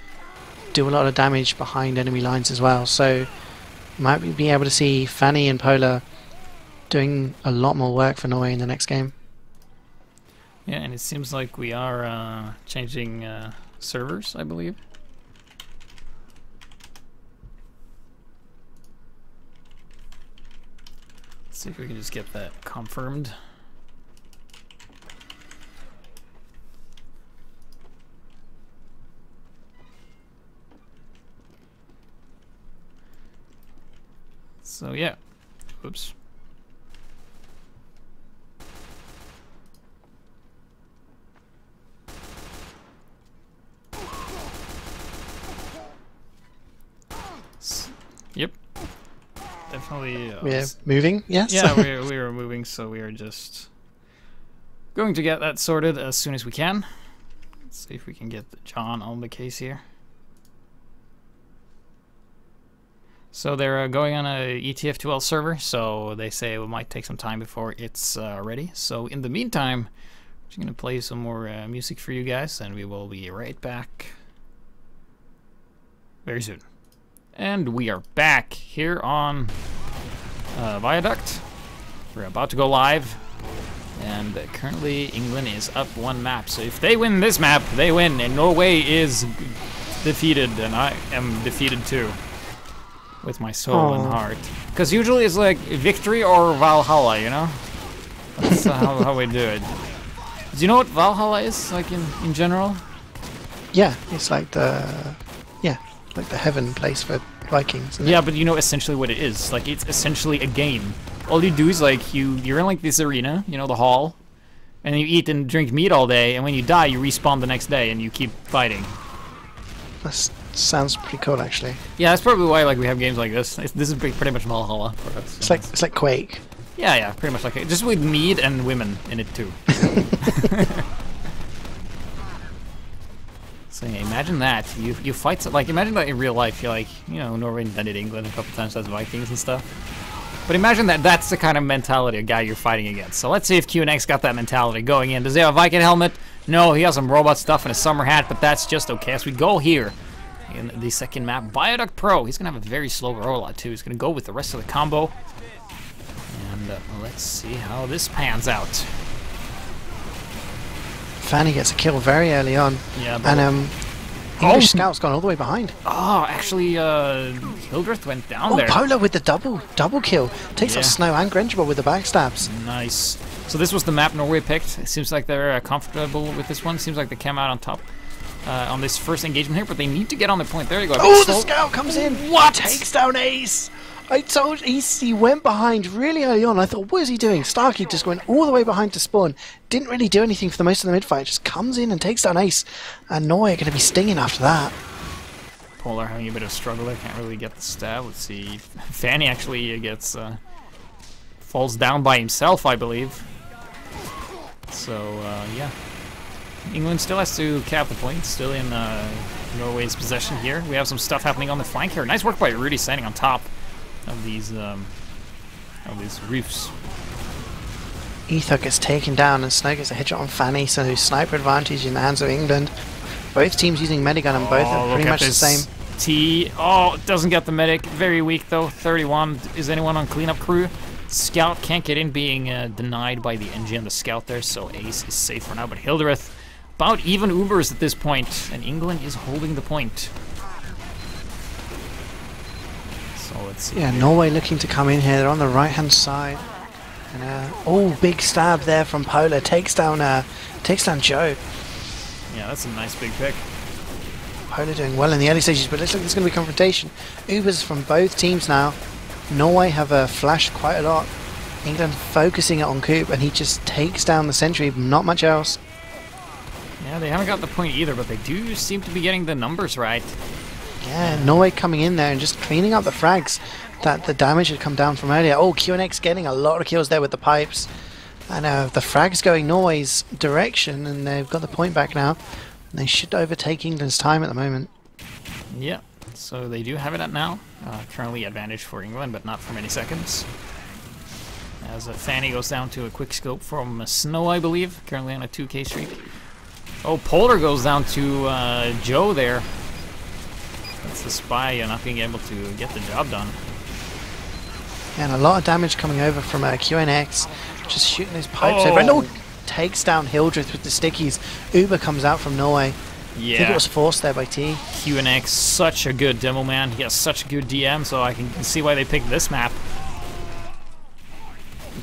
do a lot of damage behind enemy lines as well. So might be able to see Fanny and Polar doing a lot more work for Norway in the next game. Yeah, and it seems like we are changing servers, I believe. Let's see if we can just get that confirmed. So yeah, oops. Yep, definitely. We're moving, yes? Yeah, we are moving, so we are just going to get that sorted as soon as we can. Let's see if we can get John on the case here. So they're going on a ETF2L server, so they say it might take some time before it's ready. So in the meantime, I'm just going to play some more music for you guys, and we will be right back very soon. And we are back here on Viaduct. We're about to go live, and currently England is up one map. So if they win this map, they win, and Norway is defeated, and I am defeated too. With my soul and heart. Because usually it's like victory or Valhalla, you know? That's how we do it. Do you know what Valhalla is, like in general? Yeah, it's like the heaven place for Vikings. Isn't it? Yeah, but you know essentially what it is. Like, it's essentially a game. All you do is like you're in like this arena, you know, the hall, and you eat and drink meat all day, and when you die, you respawn the next day and you keep fighting. That sounds pretty cool, actually. Yeah, that's probably why like we have games like this. This is pretty much Valhalla for us. It's like Quake. Yeah, pretty much like it. Just with meat and women in it too. So yeah, imagine that. You fight like imagine that in real life. You're like, you know, Norway invaded England a couple times as Vikings and stuff. But imagine that's the kind of mentality a guy you're fighting against. So let's see if QNX got that mentality going in. Does he have a Viking helmet? No, he has some robot stuff and a summer hat, but that's just okay. As we go here in the second map, Viaduct Pro. He's gonna have a very slow rollout too. He's gonna go with the rest of the combo. And let's see how this pans out. Fanny gets a kill very early on. Yeah, and English Scout's gone all the way behind. Oh, actually, Hildreth went down there. Polar with the double kill. Takes out Snow and Grunge with the backstabs. Nice. So this was the map Norway picked. It seems like they're comfortable with this one. Seems like they came out on top on this first engagement here, but they need to get on the point. There you go. Oh, the Scout comes in. What? Takes down Ace. I told you, he went behind really early on. I thought, what is he doing? Starkey just went all the way behind to spawn. Didn't really do anything for the most of the mid-fight. Just comes in and takes down Ace. And Norway are going to be stinging after that. Polar having a bit of struggle there. Can't really get the stab. Let's see. Fanny actually gets... falls down by himself, I believe. So, yeah. England still has to cap the point. Still in Norway's possession here. We have some stuff happening on the flank here. Nice work by Rudy standing on top of these roofs. Ether gets taken down and Snow gets a headshot on Fanny, so sniper advantage in the hands of England. Both teams using medigun and both are pretty much the same. T. Oh, doesn't get the medic. Very weak though. 31. Is anyone on cleanup crew? Scout can't get in, being denied by the NG and the scout there, so Ace is safe for now. But Hildreth, about even Ubers at this point, and England is holding the point. So let's see. Yeah, Norway looking to come in here. They're on the right-hand side. And, oh, big stab there from Polar. Takes down Joe. Yeah, that's a nice big pick. Polar doing well in the early stages, but looks like there's going to be confrontation. Ubers from both teams now. Norway have flashed quite a lot. England focusing it on Coop, and he just takes down the sentry, not much else. Yeah, they haven't got the point either, but they do seem to be getting the numbers right. Yeah, Norway coming in there and just cleaning up the frags that the damage had come down from earlier. Oh, QNX getting a lot of kills there with the pipes. And the frags going Norway's direction, and they've got the point back now. And they should overtake England's time at the moment. Yeah, so they do have it at now. Currently advantage for England, but not for many seconds. As Fanny goes down to a quick scope from Snow, I believe. Currently on a 2K streak. Oh, Polar goes down to Joe there. That's the spy not being able to get the job done. And a lot of damage coming over from QNX. Just shooting his pipes over. And takes down Hildreth with the stickies. Uber comes out from Norway. Yeah. I think it was forced there by T. QNX, such a good demo man. He has such a good DM, so I can see why they picked this map.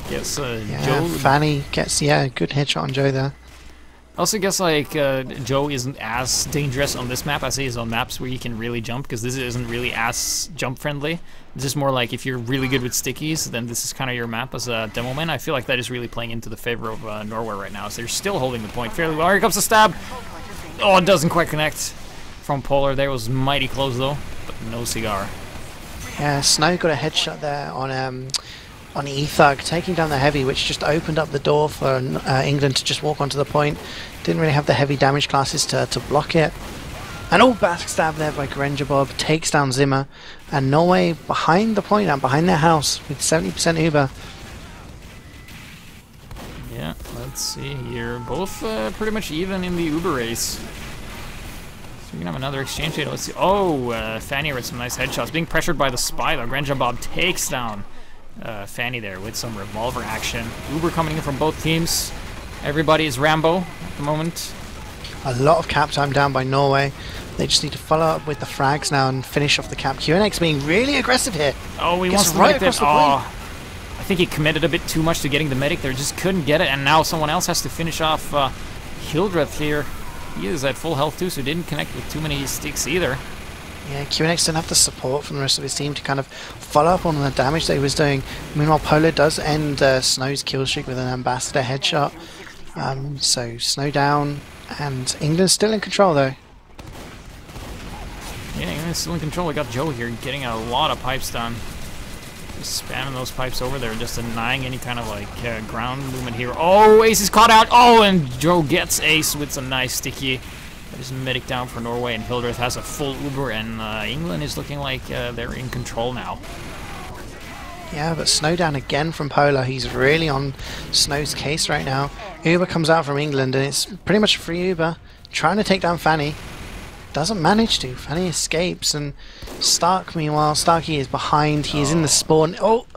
Guess Joe. Fanny gets a good headshot on Joe there. I also guess like Joe isn't as dangerous on this map as he is on maps where you can really jump, because this isn't really as jump friendly. It's just more like if you're really good with stickies, then this is kind of your map as a demo man. I feel like that is really playing into the favor of Norway right now, so they're still holding the point fairly well. Here comes the stab. Oh, it doesn't quite connect from Polar there. It was mighty close though, but no cigar. Yeah, Snow got a headshot there on E-Thug, taking down the heavy, which just opened up the door for England to just walk onto the point. Didn't really have the heavy damage classes to block it. And backstab there by Granger Bob, takes down Zimmer. And Norway behind the point and behind their house with 70% Uber. Yeah, let's see here. Both pretty much even in the Uber race. So we can have another exchange here. Let's see. Oh, Fanny with some nice headshots. Being pressured by the spy though. Granger Bob takes down Fanny there with some revolver action. Uber coming in from both teams. Everybody is Rambo at the moment. A lot of cap time down by Norway. They just need to follow up with the frags now and finish off the cap. QNX being really aggressive here. Oh, he wants to make that. Oh, I think he committed a bit too much to getting the medic there. Just couldn't get it, and now someone else has to finish off Hildreth here. He is at full health too, so didn't connect with too many sticks either. Yeah, QNX didn't have the support from the rest of his team to kind of follow up on the damage that he was doing. Meanwhile, Polar does end Snow's kill streak with an ambassador headshot. So Snow down, and England's still in control though. Yeah, England's still in control. We got Joe here getting a lot of pipes done. Just spamming those pipes over there, just denying any kind of like ground movement here. Oh, Ace is caught out. Oh, and Joe gets Ace with some nice sticky. There's a medic down for Norway, and Hildreth has a full Uber, and England is looking like they're in control now. Yeah, but Snow down again from Polar. He's really on Snow's case right now. Uber comes out from England, and it's pretty much a free Uber. Trying to take down Fanny. Doesn't manage to. Fanny escapes, and Stark, meanwhile, Starkey is behind. He is in the spawn. Oh!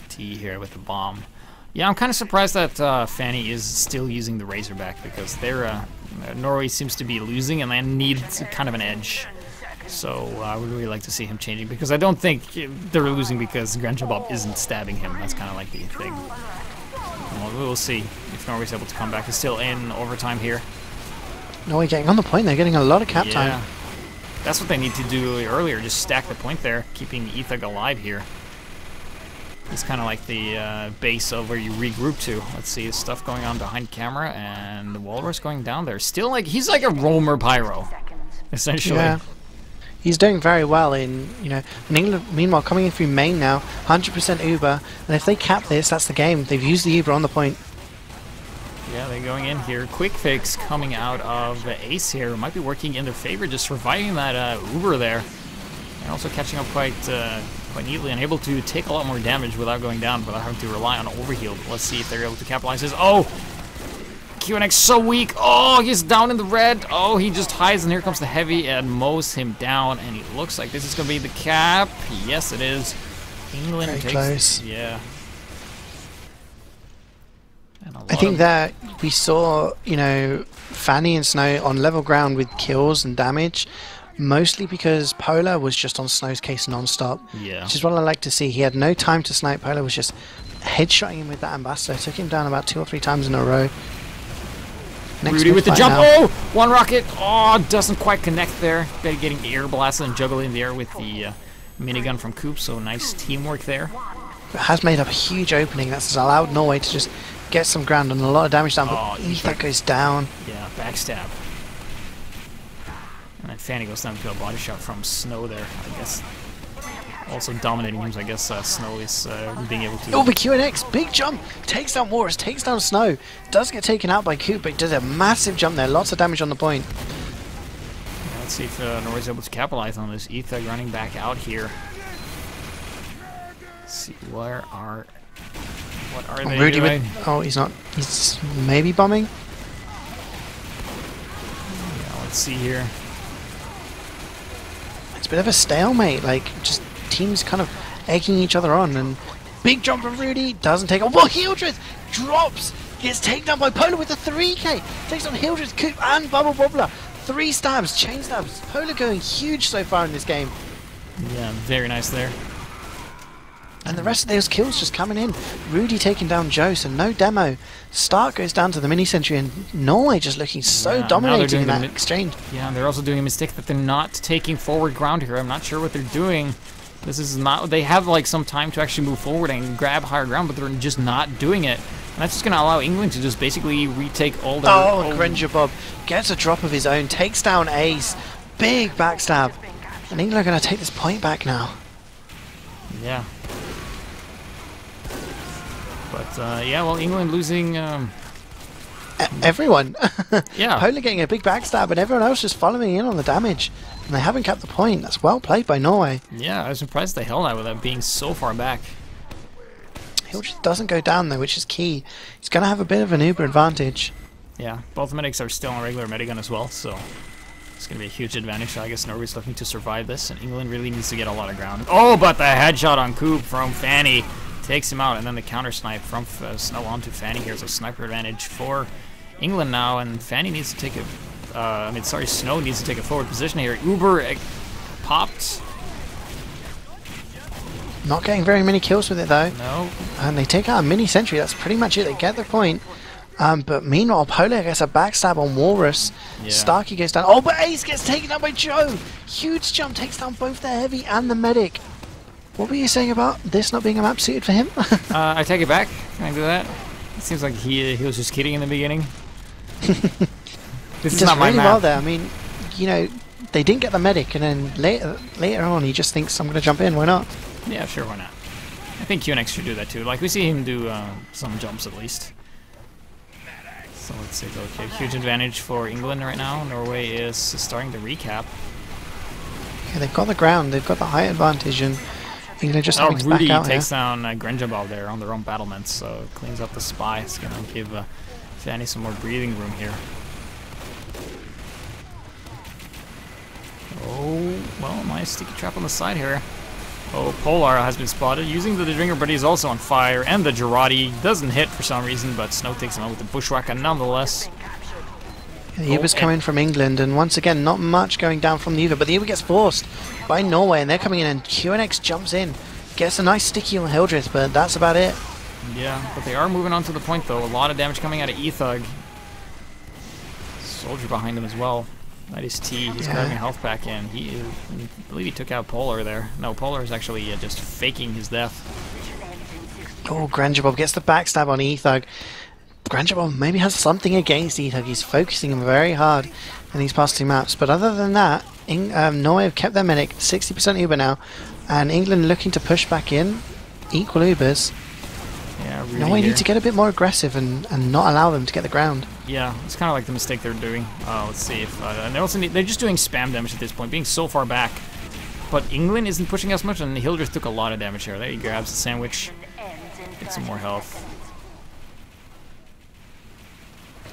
T here with the bomb. Yeah, I'm kind of surprised that Fanny is still using the Razorback, because they're Norway seems to be losing, and they need kind of an edge. So I would really like to see him changing, because I don't think they're losing because Granger Bob isn't stabbing him. That's kind of like the thing. Well, we'll see if Norway's able to come back. It's still in overtime here. Norway getting on the point. They're getting a lot of cap time. That's what they need to do earlier. Just stack the point there, keeping Ethag alive here. It's kind of like the base of where you regroup to. Let's see, stuff going on behind camera, and the Walrus going down there. Still, like, he's like a roamer pyro, essentially. Yeah. He's doing very well in, in England, meanwhile, coming in through main now, 100% Uber, and if they cap this, that's the game. They've used the Uber on the point. Yeah, they're going in here. Quick fix coming out of Ace here. Might be working in their favor, just surviving that Uber there. And also catching up quite neatly and able to take a lot more damage without going down, without having to rely on overheal. But let's see if they're able to capitalize this. Oh! QNX so weak. Oh, he's down in the red. Oh, he just hides, and here comes the heavy and mows him down. And it looks like this is going to be the cap. Yes, it is. England Very takes... close. Yeah. I think that we saw, Fanny and Snow on level ground with kills and damage, mostly because Polar was just on Snow's case non-stop. Yeah. Which is what I like to see. He had no time to snipe. Polar was just headshotting him with that Ambassador. Took him down about 2 or 3 times in a row. Rudy with the jump. Now. Oh! One rocket. Oh, doesn't quite connect there. Better getting air blasted and juggling in the air with the minigun from Coop. So nice teamwork there. It has made up a huge opening. That's allowed Norway to just get some ground and a lot of damage down. But that goes down. Yeah, backstab. And then Fanny goes down to a body shot from Snow there, I guess. Also dominating him, I guess Snow is being able to... Oh, the QNX, big jump, takes down Morris, takes down Snow. Does get taken out by Coop, but does a massive jump there, lots of damage on the point. Yeah, let's see if Norway's able to capitalize on this. Ethag running back out here. Let's see, what are they Rudy doing? Oh, he's not, he's maybe bombing? Yeah, let's see here. It's a bit of a stalemate, like, just teams kind of egging each other on, and big jump from Rudy, doesn't take on. Well, Hildreth drops, gets taken down by Polar with a 3k, takes on Hildreth, Coop, and Bubble Bobbler. 3 stabs, chain stabs. Polar going huge so far in this game. Yeah, very nice there. And the rest of those kills just coming in. Rudy taking down Joe, so no demo. Stark goes down to the mini sentry, and Norway just looking so dominating in that exchange. Yeah, and they're also doing a mistake that they're not taking forward ground here. I'm not sure what they're doing. This is not... They have, like, some time to actually move forward and grab higher ground, but they're just not doing it. And that's just going to allow England to just basically retake all their... Oh, Granger Bob gets a drop of his own, takes down Ace. Big backstab. And England are going to take this point back now. Yeah. But, yeah, well, England losing... Everyone. Yeah. Polar getting a big backstab, and everyone else just following in on the damage. And they haven't kept the point. That's well played by Norway. Yeah, I was surprised they held that without being so far back. He just doesn't go down, though, which is key. He's going to have a bit of an Uber advantage. Yeah, both medics are still on regular medigun as well, so... It's going to be a huge advantage. So I guess Norway's looking to survive this, and England really needs to get a lot of ground. Oh, but the headshot on Coop from Fanny takes him out, and then the counter snipe from Snow onto Fanny. Here's a sniper advantage for England now, and Fanny needs to take a... Snow needs to take a forward position here. Uber popped. Not getting very many kills with it, though. No. And they take out a mini sentry. That's pretty much it. They get the point. But meanwhile, Polar gets a backstab on Walrus. Yeah. Starkey goes down. Oh, but Ace gets taken down by Joe. Huge jump, takes down both the heavy and the medic. What were you saying about this not being a map suited for him? I take it back. Can I do that? It seems like he was just kidding in the beginning. This is not my really map. well there. I mean, they didn't get the medic, and then later on he just thinks, I'm going to jump in. Why not? Yeah, sure, why not? I think QNX should do that too. Like, we see him do some jumps at least. So let's see. Okay, huge advantage for England right now. Norway is starting to recap. Yeah, they've got the ground. They've got the high advantage, and England just having to back Rudy out takes down Grenjabal there on their own battlements, so cleans up the spy. It's going to give Fanny some more breathing room here. Oh, well, nice sticky trap on the side here. Oh, Polar has been spotted using the Dringer, but he's also on fire. And the Girardi doesn't hit for some reason, but Snow takes him out with the Bushwhacker nonetheless. The Uber's coming from England, and once again, not much going down from the Uber, but the Uber gets forced by Norway, and they're coming in, and QNX jumps in, gets a nice sticky on Hildreth, but that's about it. Yeah, but they are moving on to the point, though. A lot of damage coming out of Ethug. Soldier behind him as well. That is T. He's grabbing health back in. I believe he took out Polar there. No, Polar is actually just faking his death. Oh, Grangerbob gets the backstab on Ethug. Grangerbob maybe has something against Ethug. He's focusing him very hard in these past two maps. But other than that, Norway have kept their medic 60% Uber now, and England looking to push back in. Equal Ubers. Yeah, really Norway need to get a bit more aggressive and not allow them to get the ground. Yeah, it's kind of like the mistake they're doing. Let's see if and they also they're just doing spam damage at this point, being so far back. But England isn't pushing as much, and Hildreth took a lot of damage here. There he grabs the sandwich, get some more health.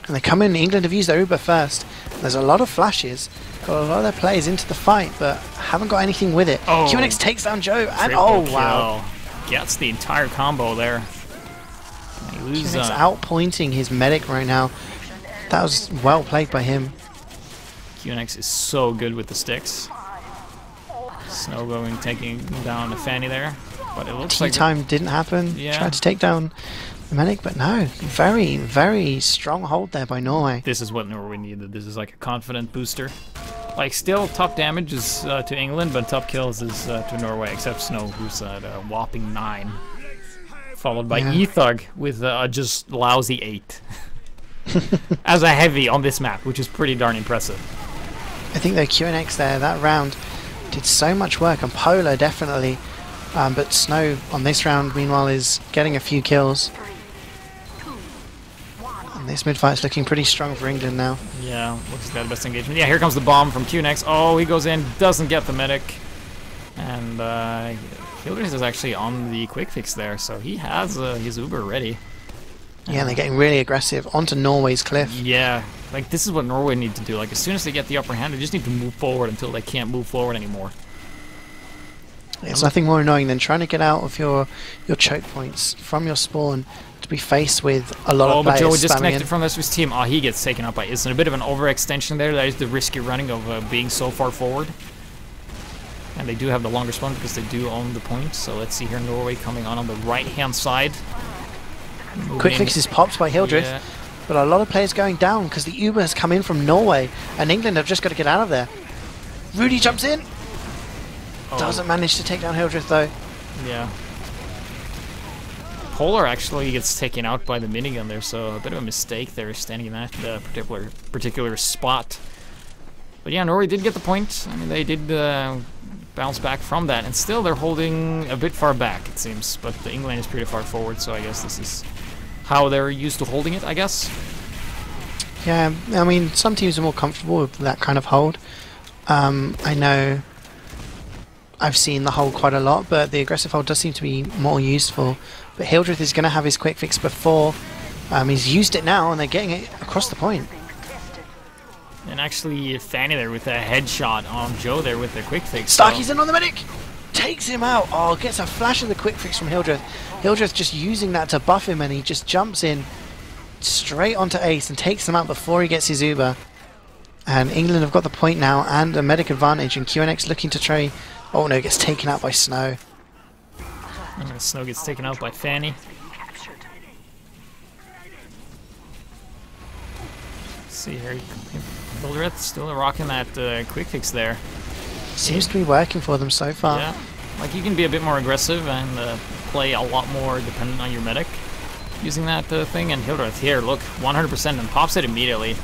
And they come in. England have used their Uber first. There's a lot of flashes. Got a lot of their players into the fight, but haven't got anything with it. Oh. QNX takes down Joe, and Triple wow. kill. Gets the entire combo there. He loses, QNX outpointing his medic right now. That was well played by him. QNX is so good with the sticks. Snow going, taking down the Fanny there. But it looks like Time didn't happen. Yeah. Tried to take down the medic, but no. Very, very strong hold there by Norway. this is what Norway needed. This is like a confident booster. Like, still top damage is to England, but top kills is to Norway, except Snow, who's at a whopping 9. Followed by Ethug with just lousy 8. As a heavy on this map, which is pretty darn impressive. I think the QNX there, that round, did so much work, and Polar definitely. But Snow on this round, meanwhile, is getting a few kills. And this mid-fight's looking pretty strong for England now. Yeah, looks like that best engagement. Yeah, here comes the bomb from QNX. Oh, he goes in, doesn't get the medic. And Hildreth is actually on the quick fix there, so he has his Uber ready. Yeah, and they're getting really aggressive onto Norway's cliff. Yeah, like this is what Norway need to do. Like as soon as they get the upper hand, they just need to move forward until they can't move forward anymore. It's nothing more annoying than trying to get out of your choke points from your spawn to be faced with a lot of players. Oh, but Joe spamming disconnected in. from the Swiss team. Oh, he gets taken out by Isn't. A bit of an overextension there. That is the risky running of being so far forward. And they do have the longer spawn because they do own the point. So let's see here, Norway coming on the right-hand side. Quick fix is popped by Hildreth, Yeah. but a lot of players going down because the Uber has come in from Norway, and England have just got to get out of there. Rudy jumps in. Oh. Doesn't manage to take down Hildreth though. Yeah. Polar actually gets taken out by the minigun there, so a bit of a mistake there standing in that particular spot. But yeah, Norway did get the point. I mean, they did bounce back from that, and still they're holding a bit far back, it seems. But the England is pretty far forward, so I guess this is how they're used to holding it, I guess. Yeah, I mean, some teams are more comfortable with that kind of hold. I know I've seen the hold quite a lot, but the aggressive hold does seem to be more useful. But Hildreth is going to have his quick fix before. He's used it now, and they're getting it across the point. And actually, Fanny there with a headshot on Joe there with the quick fix. Starkey's in on the medic! Takes him out! Oh, gets a flash of the quick fix from Hildreth. Hildreth just using that to buff him, and he just jumps in straight onto Ace and takes him out before he gets his Uber. And England have got the point now and a medic advantage, and QNX looking to try. Oh no, gets taken out by Snow. And Snow gets taken out by Fanny. Let's see here, Hildreth still rocking that quick fix there. Seems to be working for them so far. Yeah, like you can be a bit more aggressive and play a lot more dependent on your medic using that thing. And Hildreth here, look, 100% and pops it immediately.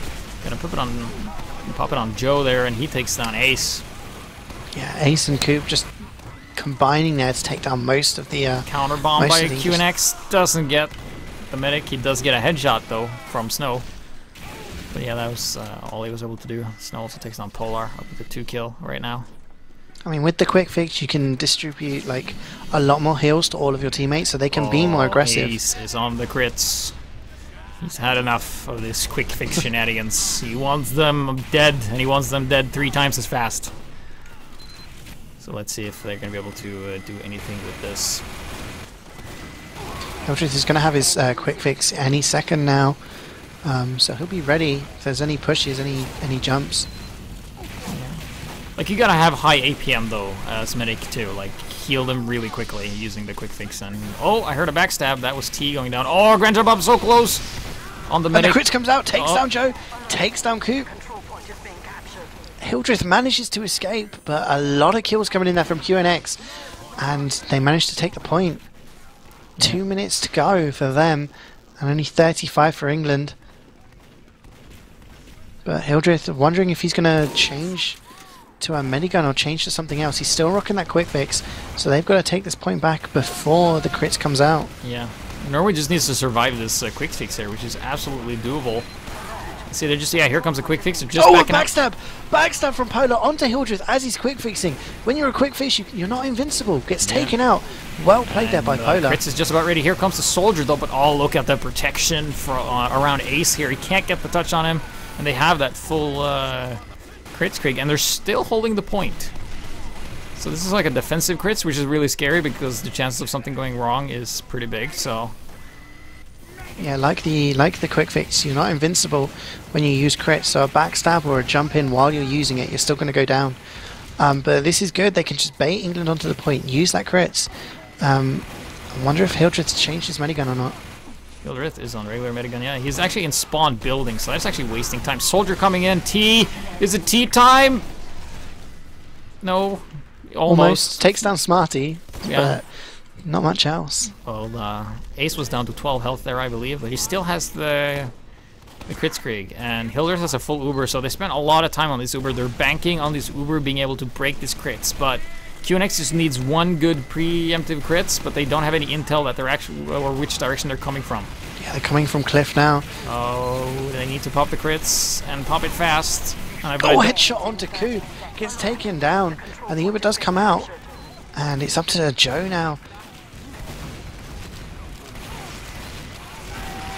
Gonna pop it on Joe there, and he takes down Ace. Yeah, Ace and Coop just combining there to take down most of the counter bomb by QNX. Doesn't get the medic. He does get a headshot though from Snow. But yeah, that was all he was able to do. Snow also takes down Polar up with a 2-kill right now. I mean, with the quick fix, you can distribute like a lot more heals to all of your teammates, so they can be more aggressive. Ace is on the crits. He's had enough of this quick fix shenanigans. He wants them dead, and he wants them dead 3 times as fast. So let's see if they're going to be able to do anything with this. Hildreth is going to have his quick fix any second now, so he'll be ready if there's any pushes, any jumps. Like, you gotta have high APM though as medic too. Like, heal them really quickly using the quick fix. And oh, I heard a backstab. That was T going down. Oh, Grand Jump Up so close on the medic. And the crit comes out, takes down Joe, takes down Coop. Hildreth manages to escape, but a lot of kills coming in there from QNX, and they managed to take the point. 2 minutes to go for them, and only 35 for England. But Hildreth wondering if he's going to change to a medigun or change to something else. He's still rocking that quick fix, so they've got to take this point back before the crits comes out. Yeah, Norway just needs to survive this quick fix here, which is absolutely doable. See, they're just, yeah, here comes a quick fix. They're just backing up. Backstab! Backstab from Polar onto Hildreth as he's quick fixing. When you're a quick fix, you're not invincible. Gets taken out. Well played there by Polar. Crits is just about ready. Here comes the soldier though, but oh, look at the protection for, around Ace here. He can't get the touch on him, and they have that full Kritzkrieg, and they're still holding the point. So this is like a defensive crits, which is really scary because the chances of something going wrong is pretty big. So. Yeah, like the quick fix, you're not invincible when you use crits, so a backstab or a jump in while you're using it, you're still going to go down. But this is good, they can just bait England onto the point, use that crits. I wonder if Hildreth's changed his medigun or not. Hildreth is on regular medigun, yeah. He's actually in spawn building, so that's actually wasting time. Soldier coming in, T! Is it T time? No, almost. Takes down Smarty, yeah. But not much else. Well, Ace was down to 12 health there, I believe, but he still has the Kritzkrieg, and Hildreth has a full Uber, so they spent a lot of time on this Uber. They're banking on this Uber being able to break this crits, but QNX just needs one good preemptive crits, but they don't have any intel that they're actually, or which direction they're coming from. Yeah, they're coming from Cliff now. Oh, they need to pop the crits, and pop it fast. Headshot onto Coop, gets taken down, and the Uber does come out, and it's up to Joe now.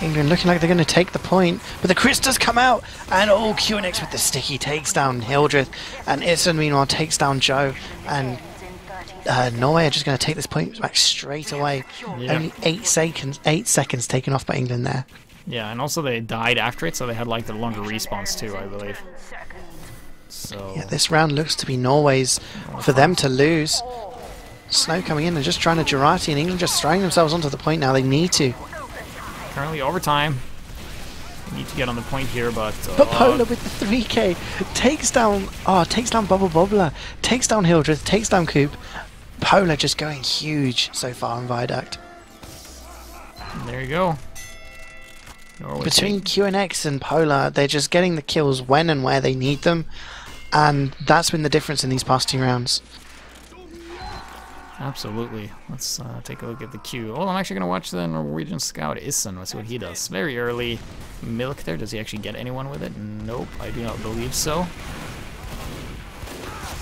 England looking like they're going to take the point, but the crits does come out, and QNX with the sticky takes down Hildreth, and Isson meanwhile takes down Joe, and Norway are just going to take this point back straight away. Yeah. Only 8 seconds taken off by England there. Yeah, and also they died after it, so they had like the longer respawns too, I believe. So yeah, this round looks to be Norway's for them to lose. Snow coming in and just trying to Jurati, and England just throwing themselves onto the point now. They need to. Currently overtime. We need to get on the point here, but Polar with the 3K takes down Bubble Bobbler, takes down Hildreth, takes down Coop. Polar just going huge so far on Viaduct. There you go. Norway Between QNX and Polar, they're just getting the kills when and where they need them, and that's been the difference in these past 2 rounds. Absolutely. Let's take a look at the queue. Oh, I'm actually going to watch the Norwegian scout Isson. Let's see what he does. Very early milk there. Does he actually get anyone with it? Nope, I do not believe so.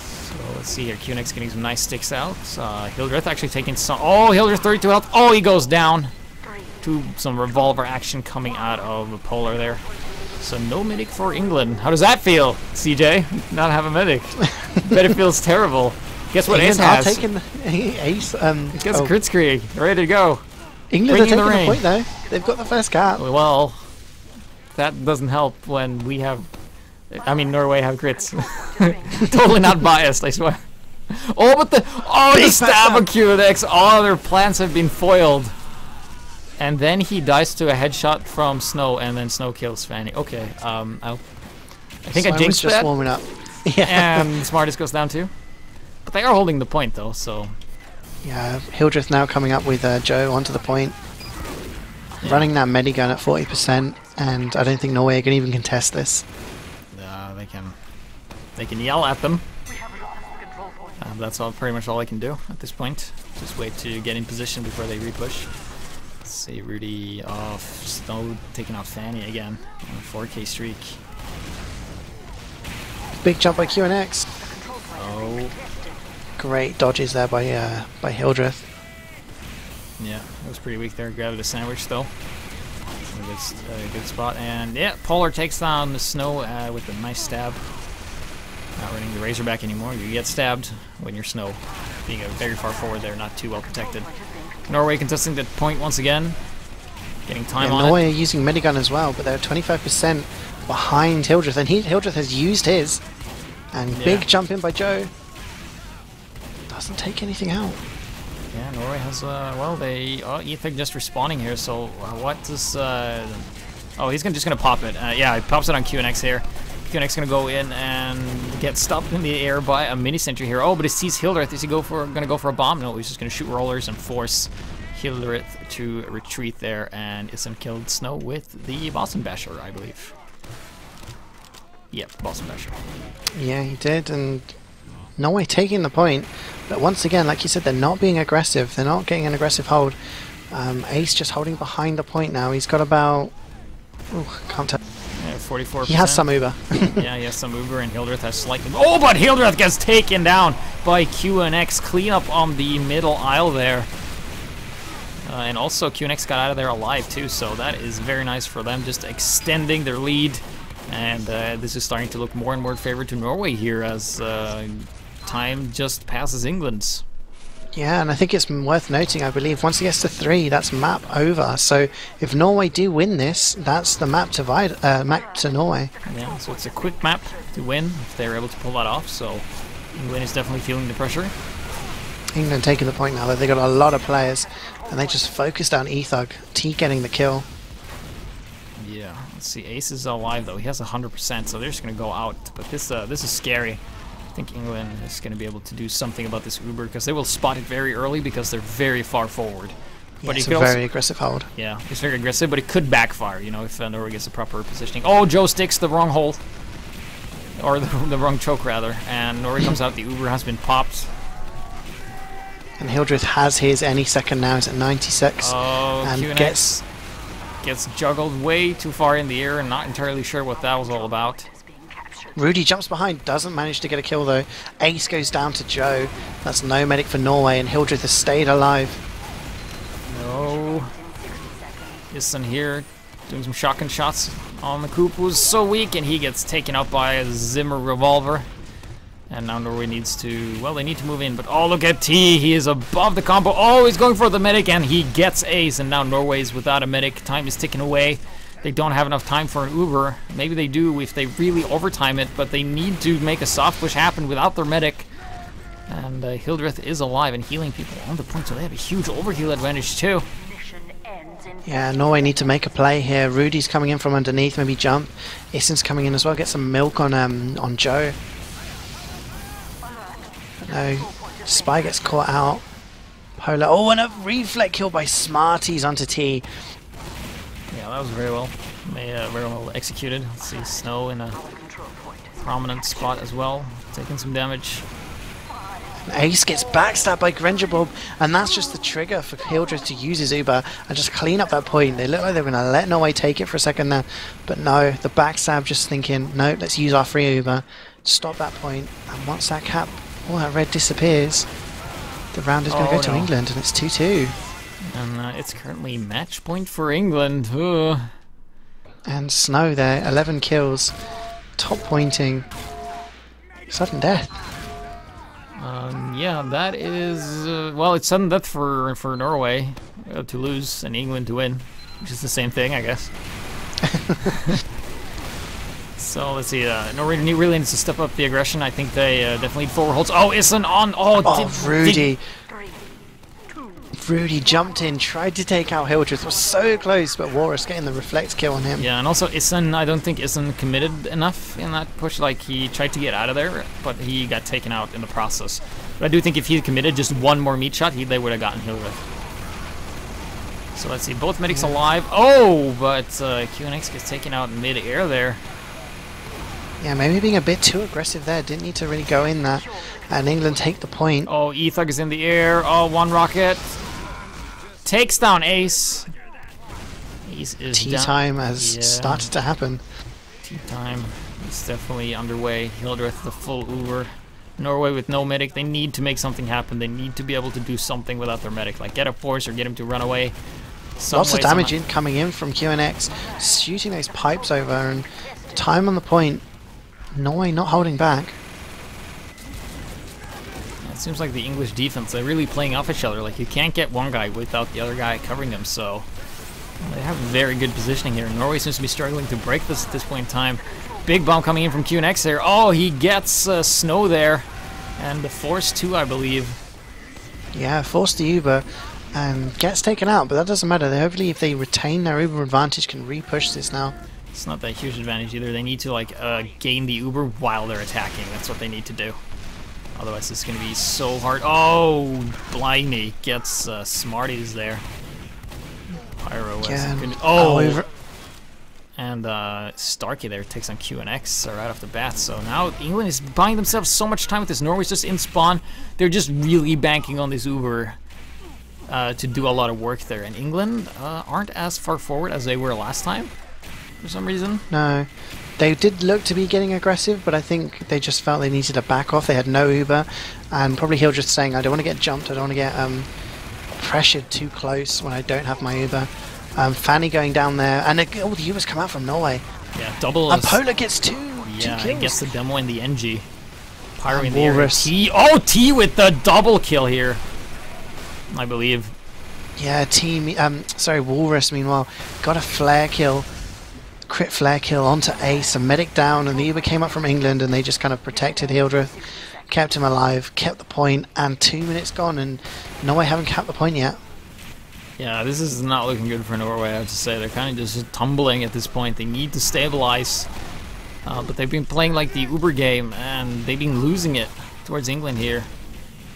So let's see here. QNX getting some nice sticks out. Hildreth actually taking some. Oh, Hildreth 32 health. Oh, he goes down. To some revolver action coming out of the Polar there. So no medic for England. How does that feel, CeeJaey? Not have a medic. Bet it feels terrible. Guess what Ace has? Taking Ace. Guess Kritzkrieg. Ready to go. England are taking the point though. They've got the first cap. Well, that doesn't help when we have. I mean, Norway have crits. Totally not biased, I swear. Oh, but the stab of QNX. All their plans have been foiled. And then he dies to a headshot from Snow, and then Snow kills Fanny. Okay, I think I jinxed just that. Warming up. Yeah. And Smartest goes down too. But they are holding the point though, so. Yeah, Hildreth now coming up with Joe onto the point. Yeah. Running that medigun at 40%, and I don't think Norway can even contest this. They can yell at them. That's pretty much all I can do at this point. Just wait to get in position before they repush. Let's see, Rudy off, Snow taking off Fanny again on a 4K streak. Big jump by QNX. Oh. Great dodges there by Hildreth. Yeah, it was pretty weak there. Grabbed a sandwich though. A good spot. And yeah, Polar takes down the Snow with a nice stab. Not running the Razorback anymore. You get stabbed when you're Snow. Being very far forward there, not too well protected. Norway contesting the point once again. Getting time on Norway are using medigun as well, but they're 25% behind Hildreth, and Hildreth has used his. And big jump in by Joe. Doesn't take anything out. Yeah, Norway has, well, Ethic just respawning here, so what does, oh, he's just gonna pop it. Yeah, he pops it on QNX here. QNX gonna go in and get stopped in the air by a mini sentry here. Oh, but he sees Hildreth. Is he gonna go for a bomb? No, he's just gonna shoot rollers and force Hildreth to retreat there, and Issen killed Snow with the Boston Basher, I believe. Yep, Boston Basher. Yeah, he did, and Norway taking the point, but once again, like you said, they're not being aggressive. They're not getting an aggressive hold. Ace just holding behind the point now. He's got about... Ooh, can't tell. Yeah, 44%. He has some Uber. Yeah, he has some Uber, and Hildreth has slightly... Oh, but Hildreth gets taken down by QNX. Clean up on the middle aisle there. And also, QNX got out of there alive, too, so that is very nice for them, just extending their lead. And this is starting to look more and more in favor to Norway here as time just passes England's. Yeah, and I think it's worth noting, I believe, once he gets to 3, that's map over. So if Norway do win this, that's the map to Norway. Yeah, so it's a quick map to win if they're able to pull that off. So England is definitely feeling the pressure. England taking the point now that they got a lot of players, and they just focused on Ethug. T getting the kill. Yeah, let's see. Ace is alive though. He has 100%, so they're just gonna go out. But this is scary. I think England is going to be able to do something about this Uber because they will spot it very early because they're very far forward. But it's a very aggressive hold. Yeah, it's very aggressive, but it could backfire, you know, if Norway gets the proper positioning. Oh, Joe sticks the wrong hole. Or the wrong choke, rather. And Norway comes out. The Uber has been popped. And Hildreth has his any second now. He's at 96. Oh, and QNX gets juggled way too far in the air and not entirely sure what that was all about. Rudy jumps behind, doesn't manage to get a kill though. Ace goes down to Joe. That's no medic for Norway, and Hildreth has stayed alive. No. Issen here doing some shotgun shots on the Coop, who's so weak, and he gets taken out by a Zimmer revolver. And now Norway needs to, well, they need to move in, but oh, look at T. He is above the combo. Oh, he's going for the medic, and he gets Ace, and now Norway's without a medic. Time is ticking away. They don't have enough time for an Uber. Maybe they do if they really overtime it, but they need to make a soft push happen without their medic. And Hildreth is alive and healing people on the point, so they have a huge overheal advantage too. Yeah, Norway need to make a play here. Rudy's coming in from underneath, maybe jump. Issen's coming in as well, get some milk on Joe. But no, Spy gets caught out. Polar, oh, and a reflect kill by Smarties onto T. Yeah, that was very well executed. Let's see, Snow in a prominent spot as well, taking some damage. Ace gets backstabbed by Grengerbob, and that's just the trigger for Hildreth to use his Uber and just clean up that point. They look like they're going to let Norway take it for a second there, but no, the backstab just thinking, no, let's use our free Uber, stop that point, and once that cap, all that red disappears, the round is going to go to England, and it's 2-2. And it's currently match point for England. Ugh. And Snow there, 11 kills, top pointing, sudden death. Yeah, that is well, it's sudden death for Norway to lose and England to win, which is the same thing, I guess. So let's see. Norway really needs to step up the aggression. I think they definitely need forward holds. Oh, Issen on. Oh, Rudy. Rudy jumped in, tried to take out Hildreth, was so close, but Walrus getting the reflect kill on him. Yeah, and also Issen, I don't think Issen committed enough in that push. Like, he tried to get out of there, but he got taken out in the process. But I do think if he had committed just one more meat shot, they would have gotten Hildreth. So let's see, both medics alive. Oh, but QNX gets taken out in mid-air there. Yeah, maybe being a bit too aggressive there. Didn't need to really go in there. And England take the point. Oh, Ethug is in the air. Oh, one rocket. Takes down Ace. Ace is Tea time has started to happen. Tea time is definitely underway. Hildreth, the full Uber. Norway with no medic. They need to make something happen. They need to be able to do something without their medic. Like get a force or get him to run away. Lots of damage coming in from QNX. Shooting those pipes over and time on the point. Norway not holding back. It seems like the English defense, they're really playing off each other. Like, you can't get one guy without the other guy covering them, so they have very good positioning here. Norway seems to be struggling to break this at this point in time. Big bomb coming in from QNX there. Oh, he gets Snow there. And the Force too, I believe. Yeah, Force the Uber and gets taken out, but that doesn't matter. They hopefully, if they retain their Uber advantage, can re-push this now. It's not that huge advantage either. They need to, like, gain the Uber while they're attacking. That's what they need to do. Otherwise, it's going to be so hard. Oh, blimey. Gets Smarties there. Pyro was good. Oh! And Starkey there takes on QNX right off the bat. So now England is buying themselves so much time with this. Norway's just in spawn. They're just really banking on this Uber to do a lot of work there. And England aren't as far forward as they were last time for some reason. No. They did look to be getting aggressive, but I think they just felt they needed to back off. They had no Uber, and probably Hill just saying, I don't want to get jumped, I don't want to get pressured too close when I don't have my Uber. Fanny going down there, and the Ubers come out from Norway. Yeah, double. And Polar gets two Yeah, kills. he gets the demo in the NG. Pyro And in the area. Walrus. T. Oh, T with the double kill here, I believe. Yeah, Walrus, meanwhile, got a flare kill. Crit flare kill onto Ace, a medic down, and the Uber came up from England, and they just kind of protected Hildreth, kept him alive, kept the point, and 2 minutes gone, and Norway haven't capped the point yet. Yeah, this is not looking good for Norway, I have to say. They're kind of just tumbling at this point. They need to stabilize, but they've been playing like the Uber game, and they've been losing it towards England here.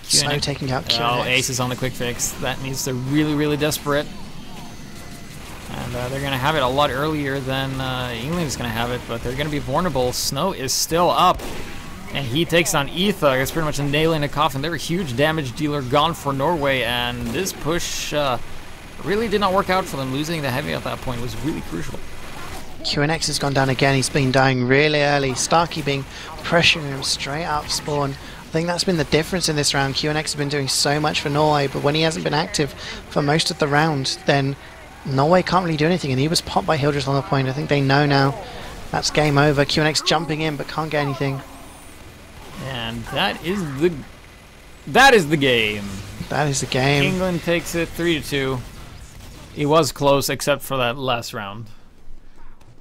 Snow taking out QNX. Oh, Ace is on the quick fix. That means they're really, really desperate. And they're going to have it a lot earlier than England's going to have it, but they're going to be vulnerable. Snow is still up, and he takes on Ether. It's pretty much a nail in a coffin. They're a huge damage dealer gone for Norway, and this push really did not work out for them. Losing the heavy at that point was really crucial. QNX has gone down again. He's been dying really early. Starkey being pressuring him straight out of spawn. I think that's been the difference in this round. QNX has been doing so much for Norway, but when he hasn't been active for most of the round, then Norway can't really do anything, and he was popped by Hildreth on the point. I think they know now that's game over. QNX jumping in but can't get anything. And that is the game. That is the game. England takes it 3-2. It was close except for that last round.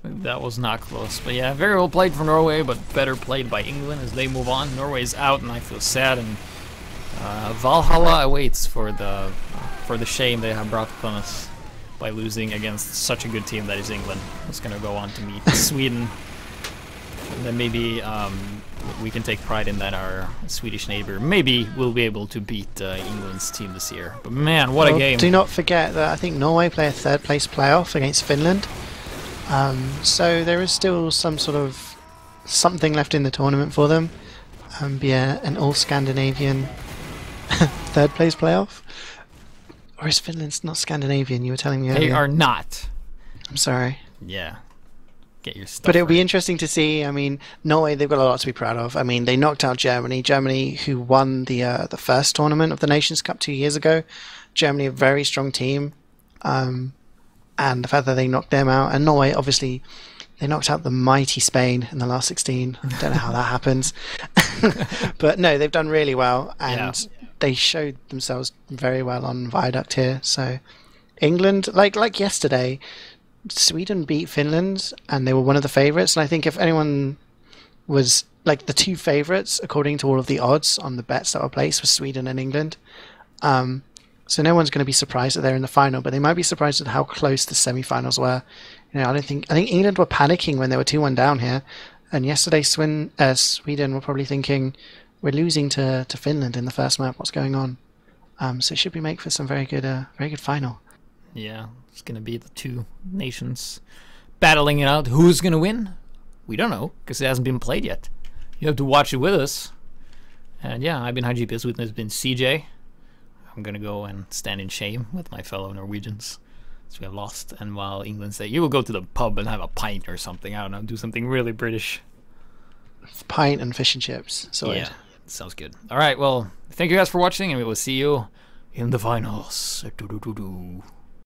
That was not close. But yeah, very well played for Norway, but better played by England as they move on. Norway's out, and I feel sad, and Valhalla awaits for the shame they have brought upon us by losing against such a good team that is England. It's going to go on to meet Sweden. And then maybe we can take pride in that our Swedish neighbor maybe will be able to beat England's team this year. But man, what a game. Do not forget that I think Norway play a third place playoff against Finland. So there is still some sort of something left in the tournament for them. Be an all-Scandinavian third place playoff. Or is Finland not Scandinavian? You were telling me earlier. They are not. I'm sorry. Yeah. Get your stuff. But it'll be right. interesting to see. I mean, Norway, they've got a lot to be proud of. I mean, they knocked out Germany. Germany, who won the first tournament of the Nations Cup 2 years ago. Germany, a very strong team. And the fact that they knocked them out. And Norway, obviously, they knocked out the mighty Spain in the last 16. I don't know how that happens. But no, they've done really well. And they showed themselves very well on Viaduct here. So England, like yesterday, Sweden beat Finland, and they were one of the favourites. And I think if anyone was like the two favourites, according to all of the odds on the bets that were placed, was Sweden and England. So no one's going to be surprised that they're in the final, but they might be surprised at how close the semi-finals were. You know, I think England were panicking when they were 2-1 down here, and yesterday Sweden were probably thinking, we're losing to Finland in the first map. What's going on? So it should make for some very good final. Yeah, it's going to be the two nations battling it out. Who's going to win? We don't know, because it hasn't been played yet. You have to watch it with us. And yeah, I've been HiGPS, with me has been CeeJaey. I'm going to go and stand in shame with my fellow Norwegians. So we have lost. And while England say, you will go to the pub and have a pint or something. I don't know, do something really British. Pint and fish and chips. Sorted. Yeah, sounds good. All right, well, thank you guys for watching, and we will see you in the finals. Doo-doo-doo-doo.